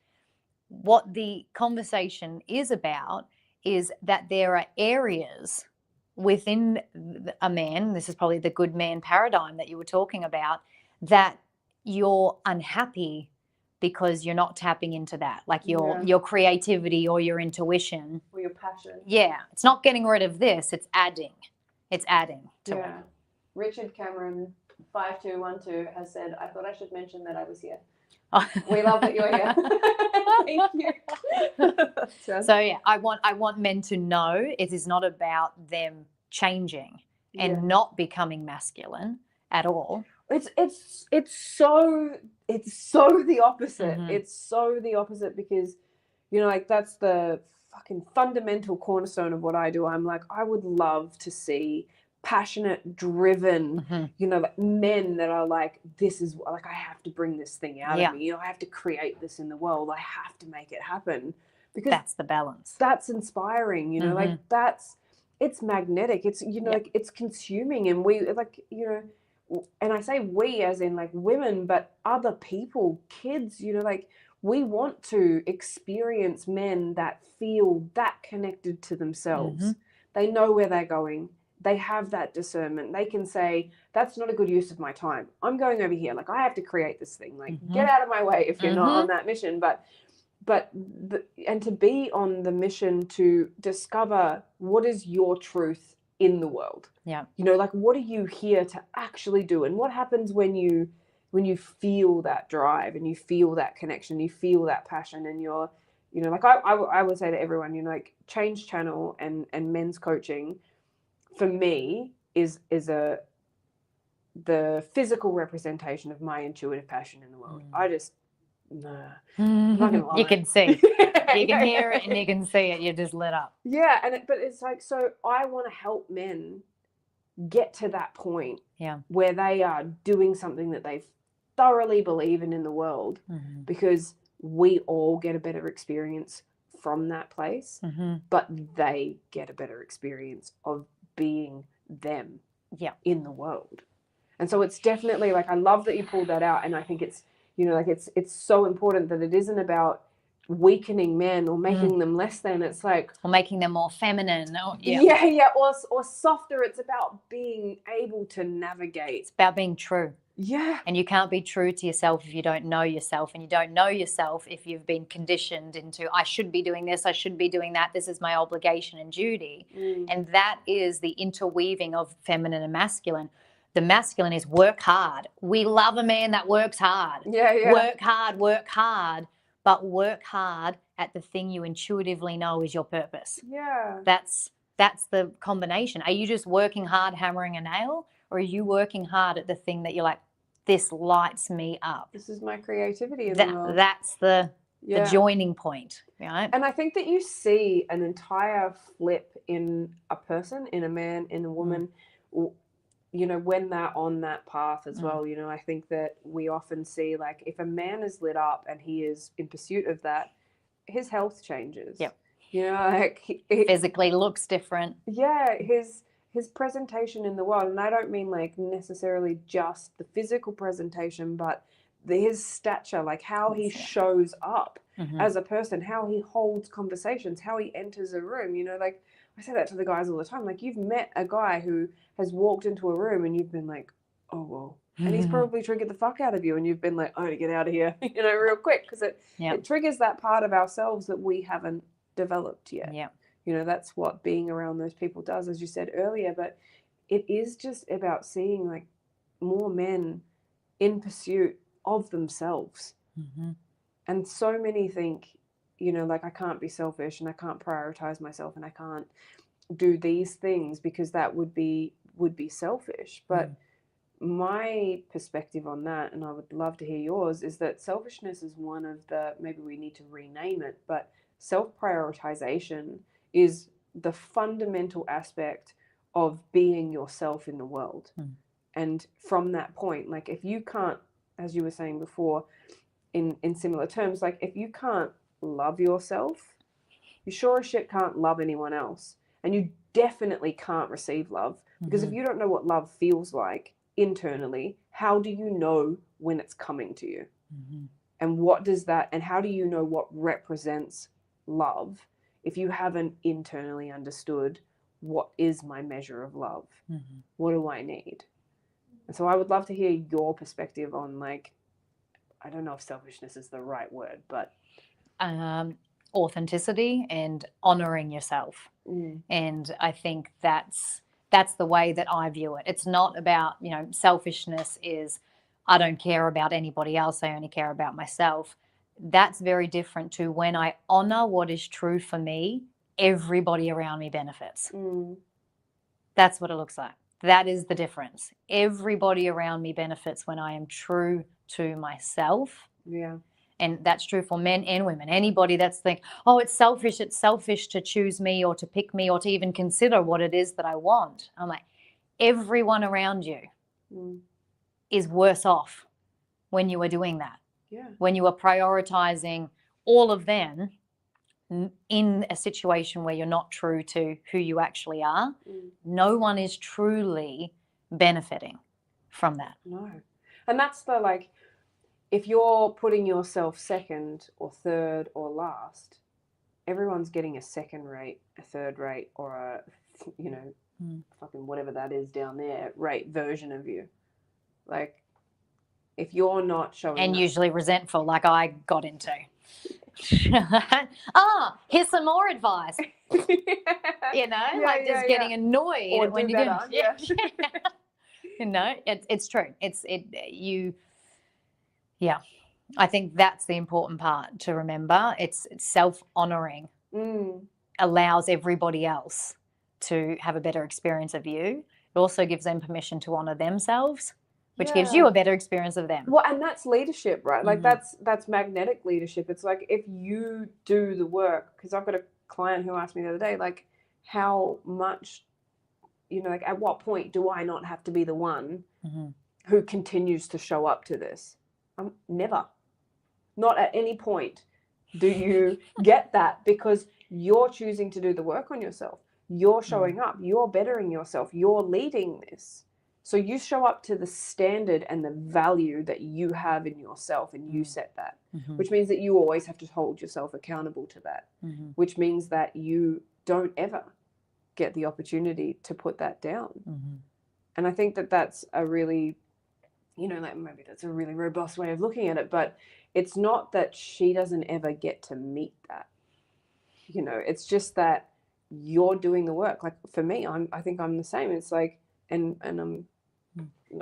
What the conversation is about is that there are areas within a man, this is probably the good man paradigm that you were talking about, that you're unhappy because you're not tapping into that, like your creativity or your intuition. Or your passion. Yeah. It's not getting rid of this, it's adding. It's adding to it. Richard Cameron, 5212, has said, I thought I should mention that I was here. We love that you're here. Thank you. So yeah, I want men to know it is not about them changing and not becoming masculine at all. It's so the opposite. It's so the opposite, because like that's the fucking fundamental cornerstone of what I do. I'm like, I would love to see passionate, driven, like men that are like, this is like, I have to bring this thing out of me. I have to create this in the world. I have to make it happen, because that's the balance. That's inspiring. Like it's magnetic. It's like it's consuming, and we like and I say we as in like women, but other people, kids. Like we want to experience men that feel that connected to themselves. They know where they're going. They have that discernment. They can say, that's not a good use of my time. I'm going over here. Like, I have to create this thing. Like, get out of my way if you're not on that mission. And to be on the mission to discover what is your truth in the world. Yeah. Like, what are you here to actually do? And what happens when you feel that drive and you feel that connection, you feel that passion, and you're, like I would say to everyone, like Change Channel and men's coaching, for me, is the physical representation of my intuitive passion in the world. I just, I'm not gonna lie. You can see, you can hear it, and you can see it. You're just lit up. Yeah, but it's like, so I want to help men get to that point, where they are doing something that they thoroughly believe in the world, because we all get a better experience from that place, but they get a better experience of being them in the world. And so it's definitely like, I love that you pulled that out, and I think it's like it's so important that it isn't about weakening men or making them less than. It's like, or making them more feminine, or softer. It's about being able to navigate. It's about being true. Yeah. And you can't be true to yourself if you don't know yourself, and you don't know yourself if you've been conditioned into, I should be doing this, I should be doing that, this is my obligation and duty. And that is the interweaving of feminine and masculine. The masculine is work hard. We love a man that works hard. Work hard, but work hard at the thing you intuitively know is your purpose. That's the combination. Are you just working hard, hammering a nail? Or are you working hard at the thing that you're like, this lights me up? This is my creativity in the world. That's the joining point, right? And I think that you see an entire flip in a person, in a man, in a woman, when they're on that path as well. I think that we often see, like, if a man is lit up and he is in pursuit of that, his health changes. Like he physically looks different. His presentation in the world, and I don't mean like necessarily just the physical presentation, but his stature, like how he shows up as a person, how he holds conversations, how he enters a room. Like I say that to the guys all the time. Like, you've met a guy who has walked into a room and you've been like, oh, well. And he's probably triggered the fuck out of you, and you've been like, oh, to get out of here, real quick, because it triggers that part of ourselves that we haven't developed yet. Yeah. That's what being around those people does, as you said earlier. But it is just about seeing like more men in pursuit of themselves. And so many think, like, I can't be selfish and I can't prioritize myself and I can't do these things because that would be selfish. But my perspective on that, and I would love to hear yours, is that selfishness is one of the, maybe we need to rename it, but self-prioritization is the fundamental aspect of being yourself in the world. And from that point, like, if you can't, as you were saying before, in similar terms, like, if you can't love yourself, you sure as shit can't love anyone else. And you definitely can't receive love, because if you don't know what love feels like internally, how do you know when it's coming to you? And what does that, and how do you know what represents love if you haven't internally understood what is my measure of love? What do I need? And so I would love to hear your perspective on, like, I don't know if selfishness is the right word, but authenticity and honoring yourself. And I think that's the way that I view it. It's not about, selfishness is I don't care about anybody else, I only care about myself. That's very different to when I honor what is true for me, everybody around me benefits. That's what it looks like. That is the difference. Everybody around me benefits when I am true to myself. Yeah. And that's true for men and women. Anybody that's think, oh, it's selfish to choose me or to pick me or to even consider what it is that I want. I'm like, everyone around you is worse off when you are doing that. Yeah. When you are prioritizing all of them in a situation where you're not true to who you actually are, no one is truly benefiting from that. No. And that's the, like, if you're putting yourself second or third or last, everyone's getting a second rate, a third rate, or a, fucking whatever that is down there, rate version of you. Like, if you're not showing and up, usually resentful, like I got into. Here's some more advice. Getting annoyed or when do you better. It's true. I think that's the important part to remember. It's self-honoring allows everybody else to have a better experience of you. It also gives them permission to honor themselves, which gives you a better experience of them. Well, and that's leadership, right? Like, that's magnetic leadership. It's like, if you do the work, because I've got a client who asked me the other day, like, how much, like, at what point do I not have to be the one who continues to show up to this? Never. Not at any point do you get that, because you're choosing to do the work on yourself. You're showing up. You're bettering yourself. You're leading this. So you show up to the standard and the value that you have in yourself, and you set that, which means that you always have to hold yourself accountable to that, which means that you don't ever get the opportunity to put that down. And I think that that's a really, like, maybe that's a really robust way of looking at it, but it's not that she doesn't ever get to meet that. It's just that you're doing the work. Like, for me, I think I'm the same. It's like, and I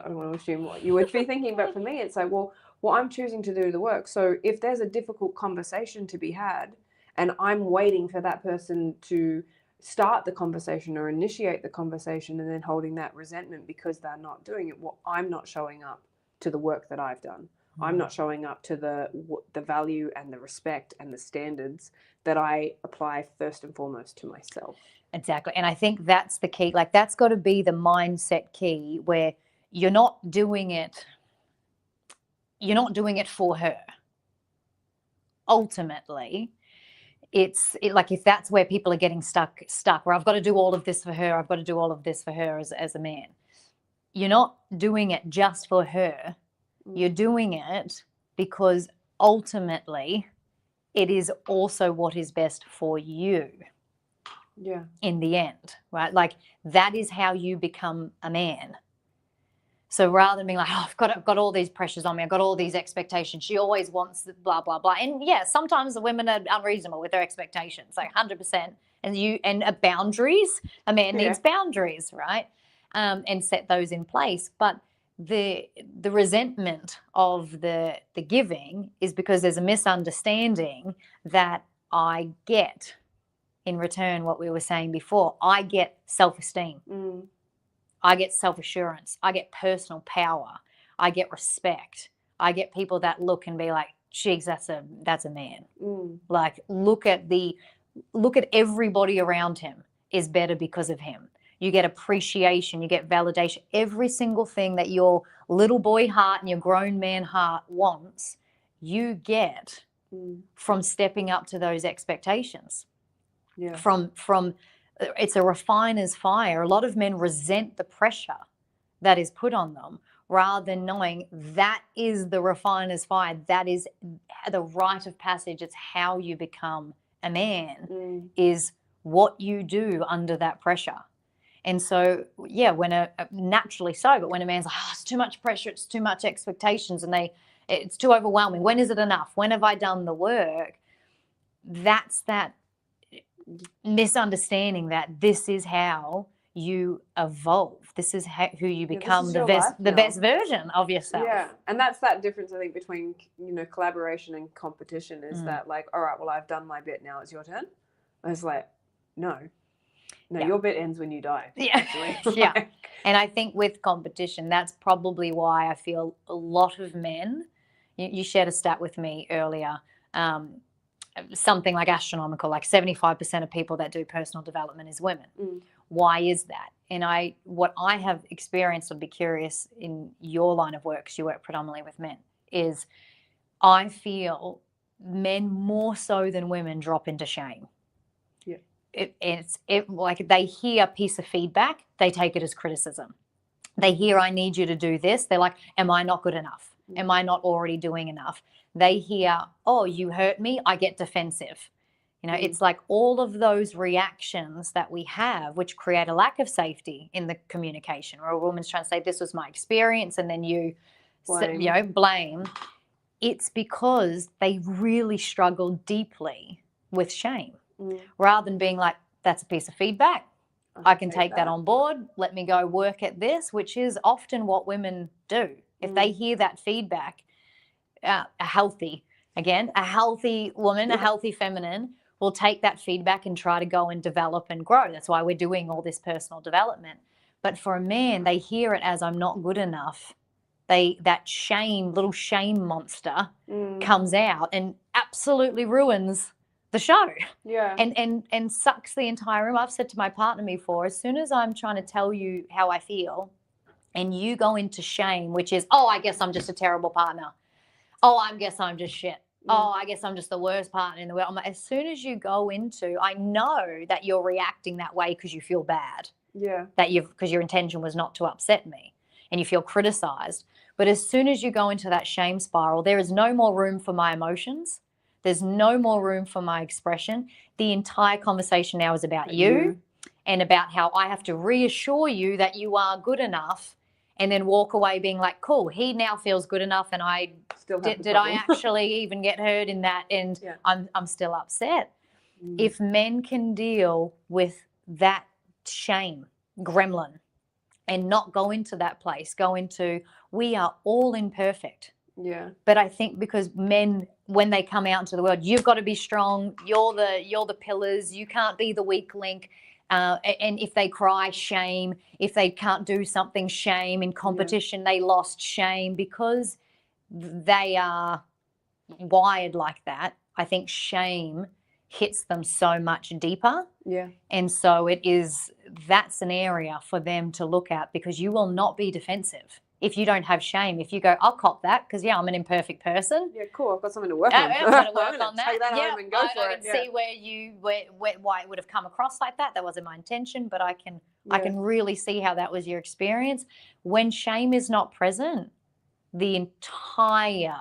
don't want to assume what you would be thinking, but for me, it's like, well, I'm choosing to do the work. So if there's a difficult conversation to be had, and I'm waiting for that person to start the conversation or initiate the conversation, and then holding that resentment because they're not doing it, well, I'm not showing up to the work that I've done. I'm not showing up to the value and the respect and the standards that I apply first and foremost to myself. Exactly. And I think that's the key. Like, that's got to be the mindset key, where you're not doing it for her. Ultimately, like, if that's where people are getting stuck, where I've got to do all of this for her, I've got to do all of this for her as a man. You're not doing it just for her. You're doing it because ultimately it is also what is best for you. Yeah. In the end, right? Like, that is how you become a man. So rather than being like, oh, I've got all these pressures on me, I've got all these expectations. She always wants blah, blah, blah. And yeah, sometimes the women are unreasonable with their expectations, like 100%. And boundaries, a man needs boundaries, right? And set those in place. But the resentment of the giving is because there's a misunderstanding that I get in return what we were saying before. I get self-esteem. I get self-assurance. I get personal power. I get respect. I get people that look and be like, geez, that's a man. Like, look at everybody around him is better because of him. You get appreciation, you get validation. Every single thing that your little boy heart and your grown man heart wants, you get from stepping up to those expectations. Yeah. From it's a refiner's fire. A lot of men resent the pressure that is put on them rather than knowing that is the refiner's fire. That is the rite of passage. It's how you become a man, is what you do under that pressure. And so, yeah, when naturally so, but when a man's like, oh, it's too much pressure, it's too much expectations, and it's too overwhelming. When is it enough? When have I done the work? That's that misunderstanding that this is how you evolve. This is who you become, the best version of yourself. Yeah, and that's that difference, I think, between collaboration and competition is that, like, all right, well, I've done my bit, now it's your turn. I was like, no, your bit ends when you die. Yeah, yeah. And I think with competition, that's probably why I feel a lot of men. You shared a stat with me earlier. Something like astronomical, like 75% of people that do personal development is women. Why is that? And what I have experienced, I'd be curious in your line of work, because you work predominantly with men, is I feel men more so than women drop into shame. Yeah. It's like they hear a piece of feedback, they take it as criticism. They hear, I need you to do this. They're like, am I not good enough? Am I not already doing enough? They hear, oh, you hurt me, I get defensive. It's like all of those reactions that we have, which create a lack of safety in the communication, where a woman's trying to say, this was my experience, and then you blame. It's because they really struggle deeply with shame, rather than being like, that's a piece of feadback. I can take that on board. Let me go work at this, which is often what women do. If they hear that feedback, a healthy woman, a healthy feminine will take that feedback and try to go and develop and grow. That's why we're doing all this personal development. But for a man, they hear it as, I'm not good enough. That little shame monster comes out and absolutely ruins the show. Yeah. And sucks the entire room. I've said to my partner before, as soon as I'm trying to tell you how I feel and you go into shame, which is, oh, I guess I'm just a terrible partner. Oh, I guess I'm just shit. Oh, I guess I'm just the worst partner in the world. I'm like, as soon as you go into, I know that you're reacting that way because you feel bad. Yeah. Because your intention was not to upset me and you feel criticized. But as soon as you go into that shame spiral, there is no more room for my emotions. There's no more room for my expression. The entire conversation now is about you and about how I have to reassure you that you are good enough, and then walk away being like, cool, he now feels good enough, and I did I actually even get hurt in that, and I'm still upset. If men can deal with that shame gremlin and not go into that place, go into, we are all imperfect. Yeah. But I think because men, when they come out into the world, you've got to be strong. You're the pillars. You can't be the weak link. And if they cry, shame. If they can't do something, shame. In competition, they lost, shame. Because they are wired like that, I think shame hits them so much deeper. Yeah. And so that's an area for them to look at, because you will not be defensive if you don't have shame. If you go, I'll cop that because, I'm an imperfect person. Yeah, cool. I've got something to work on. I'm going to work on that. Take that home and go for it. I can see why it would have come across like that. That wasn't my intention, but I can really see how that was your experience. When shame is not present, the entire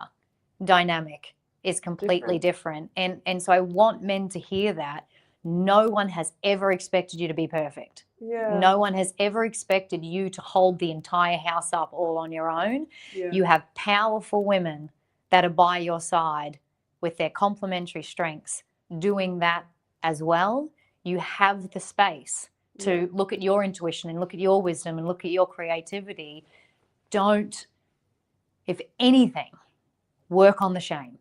dynamic is completely different. And so I want men to hear that no one has ever expected you to be perfect. Yeah. No one has ever expected you to hold the entire house up all on your own. Yeah. You have powerful women that are by your side with their complementary strengths doing that as well. You have the space to look at your intuition and look at your wisdom and look at your creativity. Don't, if anything, work on the shame.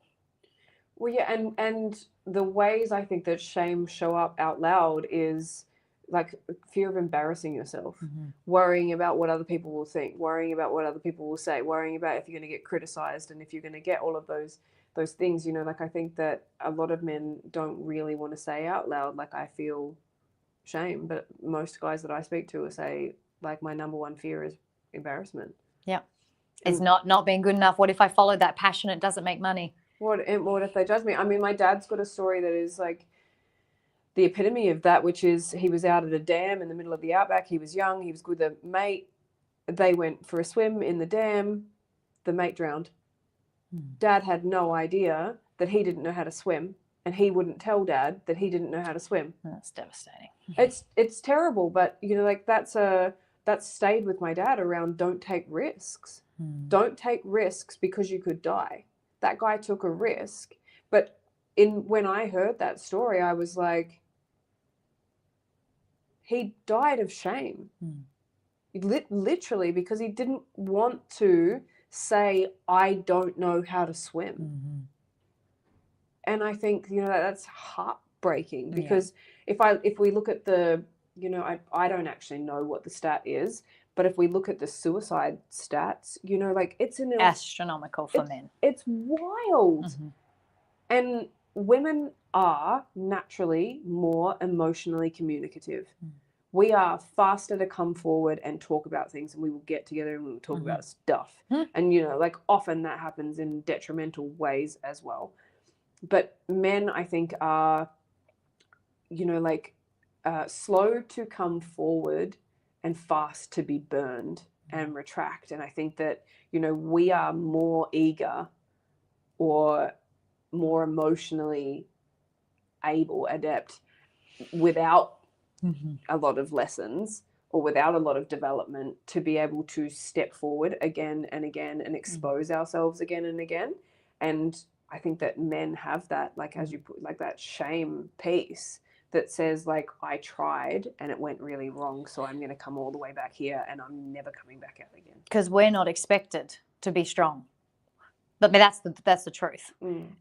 Well, yeah, and the ways I think that shame show up out loud is like fear of embarrassing yourself, worrying about what other people will think, worrying about what other people will say, worrying about if you're going to get criticized and if you're going to get all of those things, you know, like I think that a lot of men don't really want to say out loud, like, I feel shame, but most guys that I speak to will say, like, my number one fear is embarrassment. Yeah. It's not being good enough. What if I follow that passion? It doesn't make money. What if they judge me? I mean, my dad's got a story that is like the epitome of that, which is he was out at a dam in the middle of the outback. He was young. He was with a mate. They went for a swim in the dam. The mate drowned. Dad had no idea that he didn't know how to swim, and he wouldn't tell Dad that he didn't know how to swim. That's devastating. It's terrible, but you know, like that's stayed with my dad around don't take risks. Don't take risks because you could die. That guy took a risk, but when I heard that story, I was like, he died of shame. Literally, because he didn't want to say, I don't know how to swim. And I think, you know, that's heartbreaking, because if we look at the, you know, I don't actually know what the stat is, but if we look at the suicide stats, you know, like it's astronomical for men. It's wild. And women are naturally more emotionally communicative. We are faster to come forward and talk about things, and we will get together and we will talk about stuff. And, you know, like often that happens in detrimental ways as well. But men, I think, are, you know, like slow to come forward and fast to be burned and retract. And I think that, you know, we are more eager or more emotionally adept without a lot of lessons or without a lot of development to be able to step forward again and again and expose ourselves again and again. And I think that men have that, like, as you put, like that shame piece that says, like, I tried and it went really wrong, so I'm going to come all the way back here and I'm never coming back out again. Because we're not expected to be strong. But that's the truth.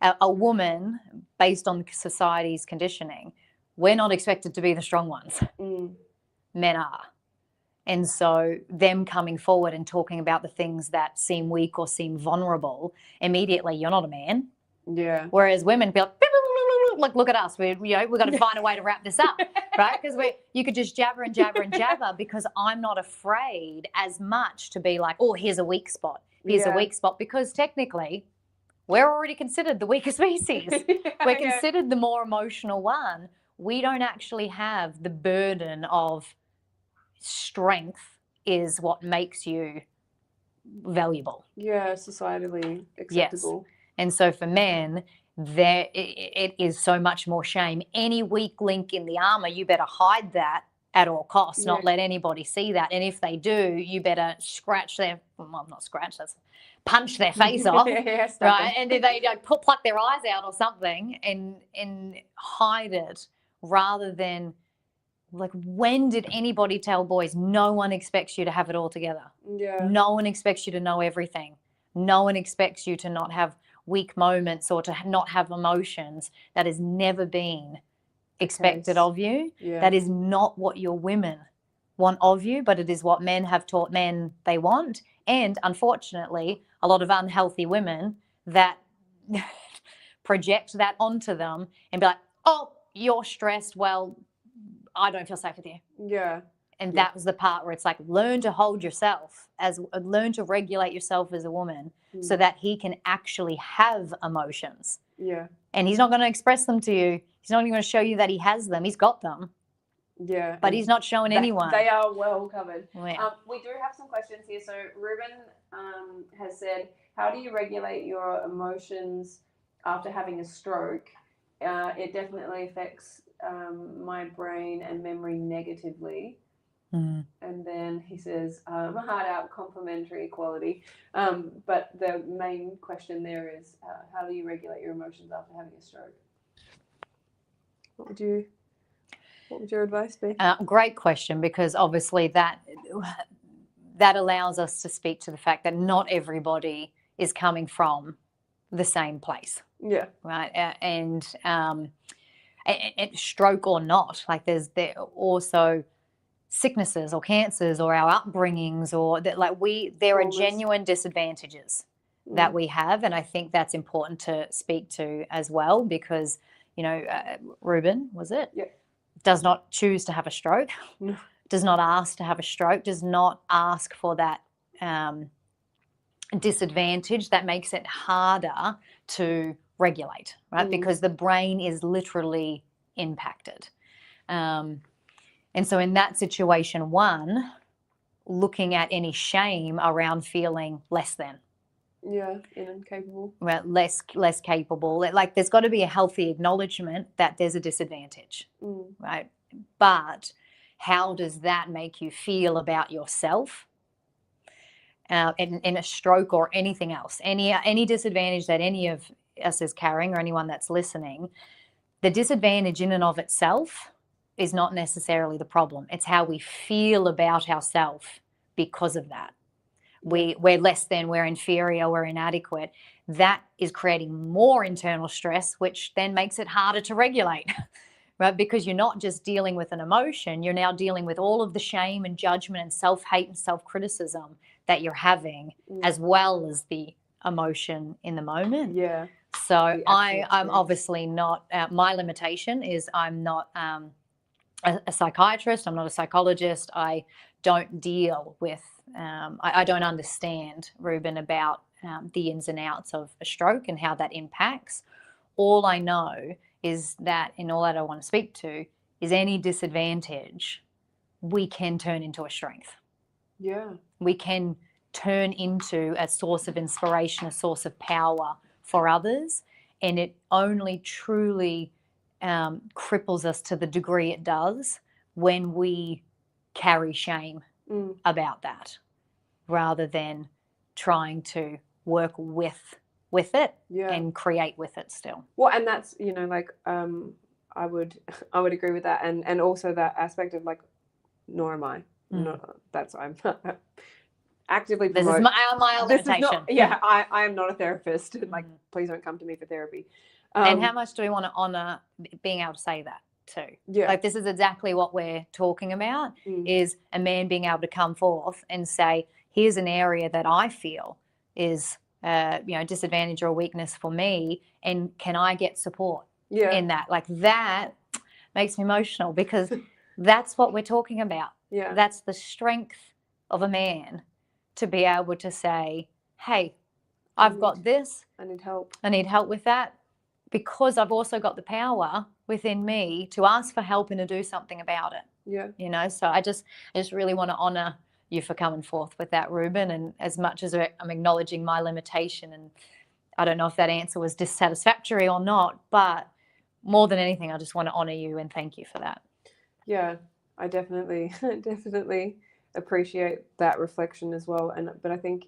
A woman, based on society's conditioning, we're not expected to be the strong ones. Men are. And so them coming forward and talking about the things that seem weak or seem vulnerable, immediately you're not a man. Yeah. Whereas women be like, look at us. We've got to find a way to wrap this up, right? Because you could just jabber and jabber and jabber, because I'm not afraid as much to be like, oh, here's a weak spot. Here's a weak spot, because technically we're already considered the weaker species. We're considered the more emotional one. We don't actually have the burden of strength is what makes you valuable. Yeah, societally acceptable. Yes. And so for men, it is so much more shame. Any weak link in the armor, you better hide that at all costs, not let anybody see that. And if they do, you better punch their face off, right? And if they pluck their eyes out or something and hide it, rather than, like, when did anybody tell boys no one expects you to have it all together? Yeah. No one expects you to know everything. No one expects you to not have weak moments or to not have emotions. That has never been expected of you. Yeah. That is not what your women want of you, but it is what men have taught men they want. And unfortunately, a lot of unhealthy women that project that onto them and be like, oh, you're stressed. Well, I don't feel safe with you. Yeah. And that was the part where it's like, learn to hold yourself, learn to regulate yourself as a woman, so that he can actually have emotions. Yeah. And he's not going to express them to you. He's not even going to show you that he has them. He's got them. Yeah. But he's not showing anyone. They are well covered. Yeah. We do have some questions here. So Ruben has said, how do you regulate your emotions after having a stroke? It definitely affects my brain and memory negatively. Mm. And then he says, hard out, complementary equality. But the main question there is, how do you regulate your emotions after having a stroke? What would your advice be? Great question, because obviously that allows us to speak to the fact that not everybody is coming from the same place. Yeah. Right. And stroke or not, like there also sicknesses or cancers or our upbringings, or that there are genuine disadvantages that we have, and I think that's important to speak to as well, because Ruben, was it? Yeah. Does not choose to have a stroke, does not ask to have a stroke, does not ask for that disadvantage that makes it harder to regulate, right? Because the brain is literally impacted. And so in that situation, one, looking at any shame around feeling less than. Yeah, incapable. Well, less capable. Like there's got to be a healthy acknowledgement that there's a disadvantage, right? But how does that make you feel about yourself? In a stroke or anything else, any disadvantage that any of us is carrying, or anyone that's listening, the disadvantage in and of itself is not necessarily the problem. It's how we feel about ourselves because of that. We're less than, we're inferior, we're inadequate. That is creating more internal stress, which then makes it harder to regulate. Right? Because you're not just dealing with an emotion, you're now dealing with all of the shame and judgment and self-hate and self-criticism that you're having, as well as the emotion in the moment. Yeah. So I'm obviously not, my limitation is I'm not a psychiatrist, I'm not a psychologist, I don't deal with, I don't understand, Ruben, about the ins and outs of a stroke and how that impacts. All I know is that, and all that I want to speak to, is any disadvantage we can turn into a strength. Yeah. We can turn into a source of inspiration, a source of power for others. And it only truly cripples us to the degree it does when we carry shame about that, rather than trying to work with it and create with it still. Well, and that's, I would agree with that, and also that aspect of like, nor am I. I'm actively promoting. This is my limitation. I am not a therapist. Like, please don't come to me for therapy. And how much do we want to honor being able to say that too? Yeah. Like, this is exactly what we're talking about, is a man being able to come forth and say, here's an area that I feel is disadvantage or a weakness for me, and can I get support in that? Like, that makes me emotional, because that's what we're talking about. Yeah. That's the strength of a man, to be able to say, hey, I've got this. I need help. I need help with that, because I've also got the power within me to ask for help and to do something about it. Yeah. So I just really want to honor you for coming forth with that, Ruben. And as much as I'm acknowledging my limitation, and I don't know if that answer was dissatisfactory or not, but more than anything, I just want to honor you and thank you for that. Yeah, I definitely appreciate that reflection as well. But I think,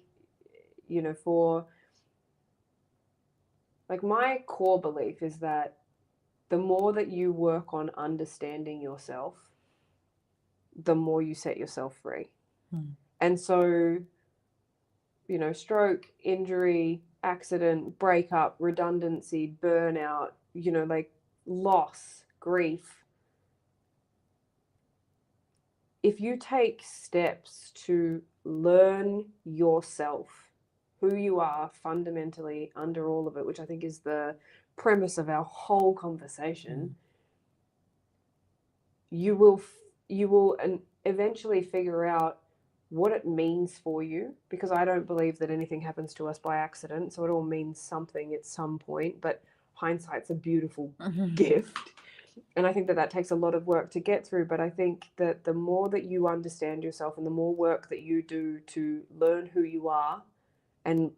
for like, my core belief is that the more that you work on understanding yourself, the more you set yourself free. And so, stroke, injury, accident, breakup, redundancy, burnout, like loss, grief. If you take steps to learn yourself, who you are fundamentally under all of it, which I think is the premise of our whole conversation, you will eventually figure out what it means for you, because I don't believe that anything happens to us by accident. So it all means something at some point, but hindsight's a beautiful gift. And I think that takes a lot of work to get through. But I think that the more that you understand yourself and the more work that you do to learn who you are and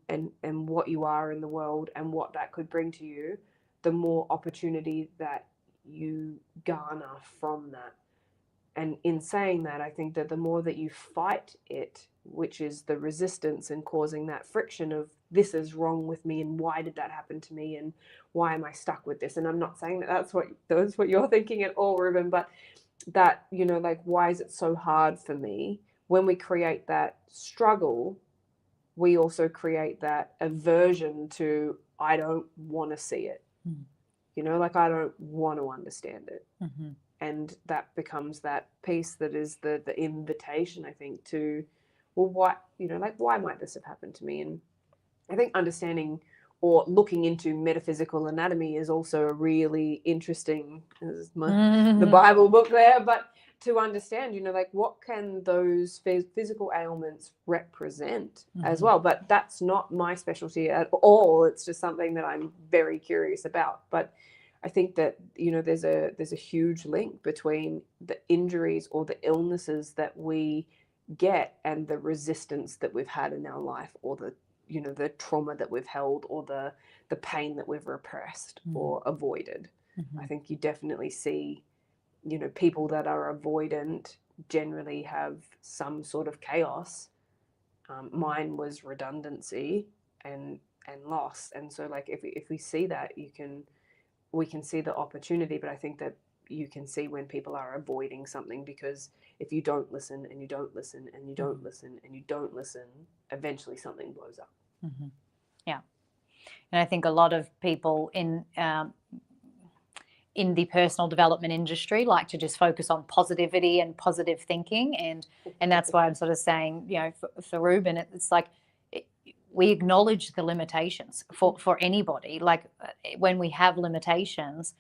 what you are in the world and what that could bring to you, the more opportunity that you garner from that. And in saying that, I think that the more that you fight it, which is the resistance and causing that friction of this is wrong with me and why did that happen to me and why am I stuck with this? And I'm not saying that that's what you're thinking at all, Ruben, but that, you know, like, why is it so hard for me? When we create that struggle, we also create that aversion to, I don't want to see it. You know, like, I don't want to understand it. And that becomes that piece that is the invitation, I think, to, well, what, you know, like, why might this have happened to me? And I think understanding or looking into metaphysical anatomy is also a really interesting, this is the Bible book there, but to understand, you know, like, what can those physical ailments represent as well? But that's not my specialty at all. It's just something that I'm very curious about. But I think that, you know, there's a huge link between the injuries or the illnesses that we get and the resistance that we've had in our life, or the, you know, the trauma that we've held, or the pain that we've repressed or avoided. I think you definitely see, you know, people that are avoidant generally have some sort of chaos. Mine was redundancy and loss. And so, like, if we see that, we can see the opportunity, but I think that you can see when people are avoiding something, because if you don't listen and you don't listen and you don't listen and you don't listen, eventually something blows up. Yeah. And I think a lot of people in the personal development industry like to just focus on positivity and positive thinking, and that's why I'm sort of saying, you know, for Ruben, it's like, we acknowledge the limitations for anybody. Like, when we have limitations,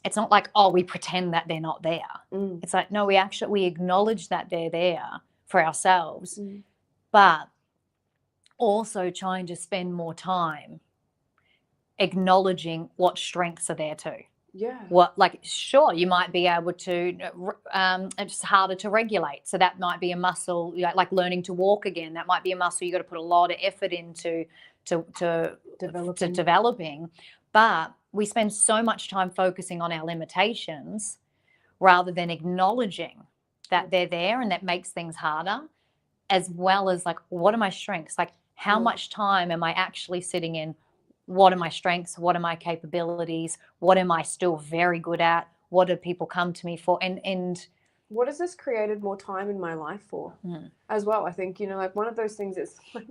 it's not like, oh, we pretend that they're not there. It's like, no, we acknowledge that they're there for ourselves, but also trying to spend more time acknowledging what strengths are there too. Yeah. What, like, sure, you might be able to, it's harder to regulate. So that might be a muscle, like learning to walk again. That might be a muscle you got to put a lot of effort into to developing. But we spend so much time focusing on our limitations rather than acknowledging that they're there, and that makes things harder, as well as, like, what are my strengths? Like, how much time am I actually sitting in? What are my strengths? What are my capabilities? What am I still very good at? What do people come to me for? And what has this created more time in my life for as well? I think, you know, like, one of those things is, like,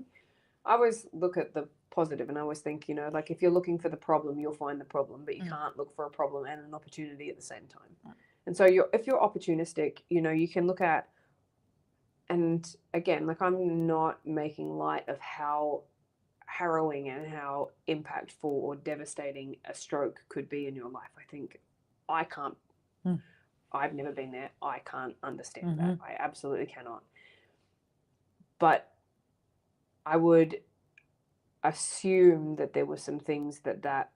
I always look at the positive, and I always think, you know, like, if you're looking for the problem, you'll find the problem, but you can't look for a problem and an opportunity at the same time. And so if you're opportunistic, you know, you can look at, and again, like, I'm not making light of how harrowing and how impactful or devastating a stroke could be in your life. I think I can't, I've never been there. I can't understand that. I absolutely cannot. But I would assume that there were some things that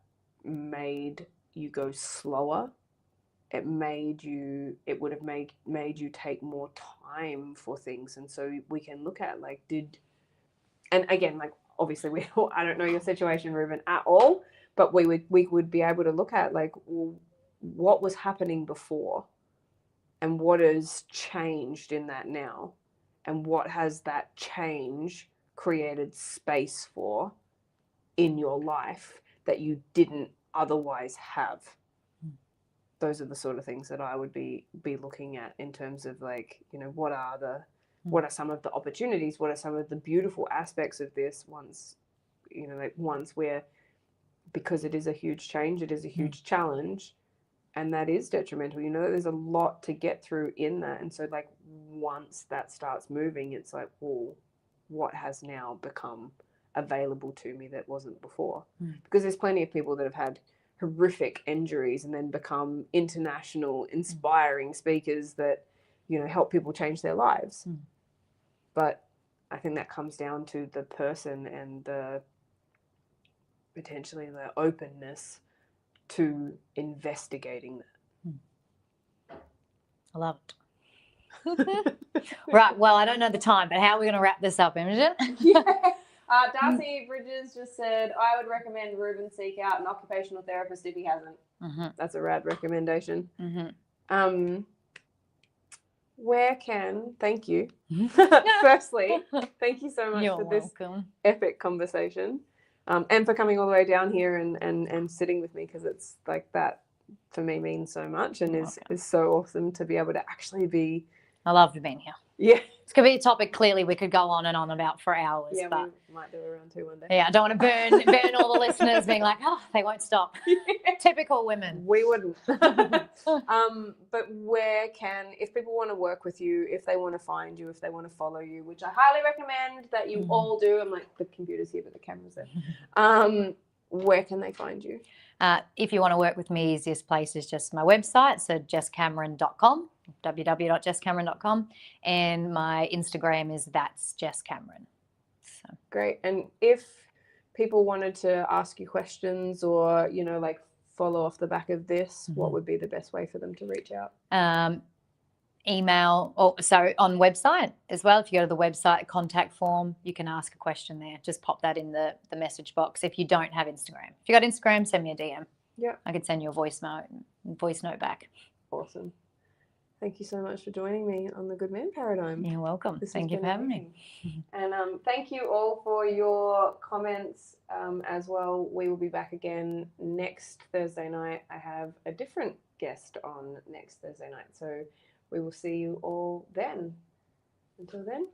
made you go slower. It would have made you take more time for things. And so we can look at, like, and again, like, obviously I don't know your situation, Ruben, at all, but we would be able to look at, like, well, what was happening before and what has changed in that now, and what has that change created space for in your life that you didn't otherwise have. Those are the sort of things that I would be looking at in terms of, like, you know, what are some of the opportunities, what are some of the beautiful aspects of this, once, you know, like, once where, because it is a huge change, it is a huge challenge, and that is detrimental, you know, there's a lot to get through in that. And so, like, once that starts moving, it's like, well, what has now become available to me that wasn't before? Because there's plenty of people that have had horrific injuries and then become international inspiring speakers that, you know, help people change their lives. But I think that comes down to the person and the potentially the openness to investigating that. I love it. Right. Well, I don't know the time, but how are we going to wrap this up, Imogen? Darcy Bridges just said, I would recommend Ruben seek out an occupational therapist if he hasn't. That's a rad recommendation. where can, thank you. Firstly, thank you so much You're for this welcome. epic conversation, and for coming all the way down here and sitting with me, because it's like that for me means so much and is so awesome to be able to actually be. I loved being here. Yeah. It's going to be a topic clearly we could go on and on about for hours. Yeah, but we might do a round 2 one day. yeah, I don't want to burn all the listeners being like, oh, they won't stop. Typical women. We wouldn't. But where can, if people want to work with you, if they want to find you, if they want to follow you, which I highly recommend that you all do. I'm like, the computer's here, but the camera's there. Where can they find you? If you want to work with me, easiest place is just my website, so jesscameron.com, www.jesscameron.com, and my Instagram is that's Jess Cameron. So. Great. And if people wanted to ask you questions or, you know, like follow off the back of this, what would be the best way for them to reach out? Email, so on website as well. If you go to the website contact form, you can ask a question there. Just pop that in the message box. If you don't have Instagram, if you got Instagram, send me a DM. Yeah, I can send you a voice note back. Awesome. Thank you so much for joining me on the Good Man Paradigm. You're welcome. Thank you for having me. And thank you all for your comments as well. We will be back again next Thursday night. I have a different guest on next Thursday night, so we will see you all then. Until then.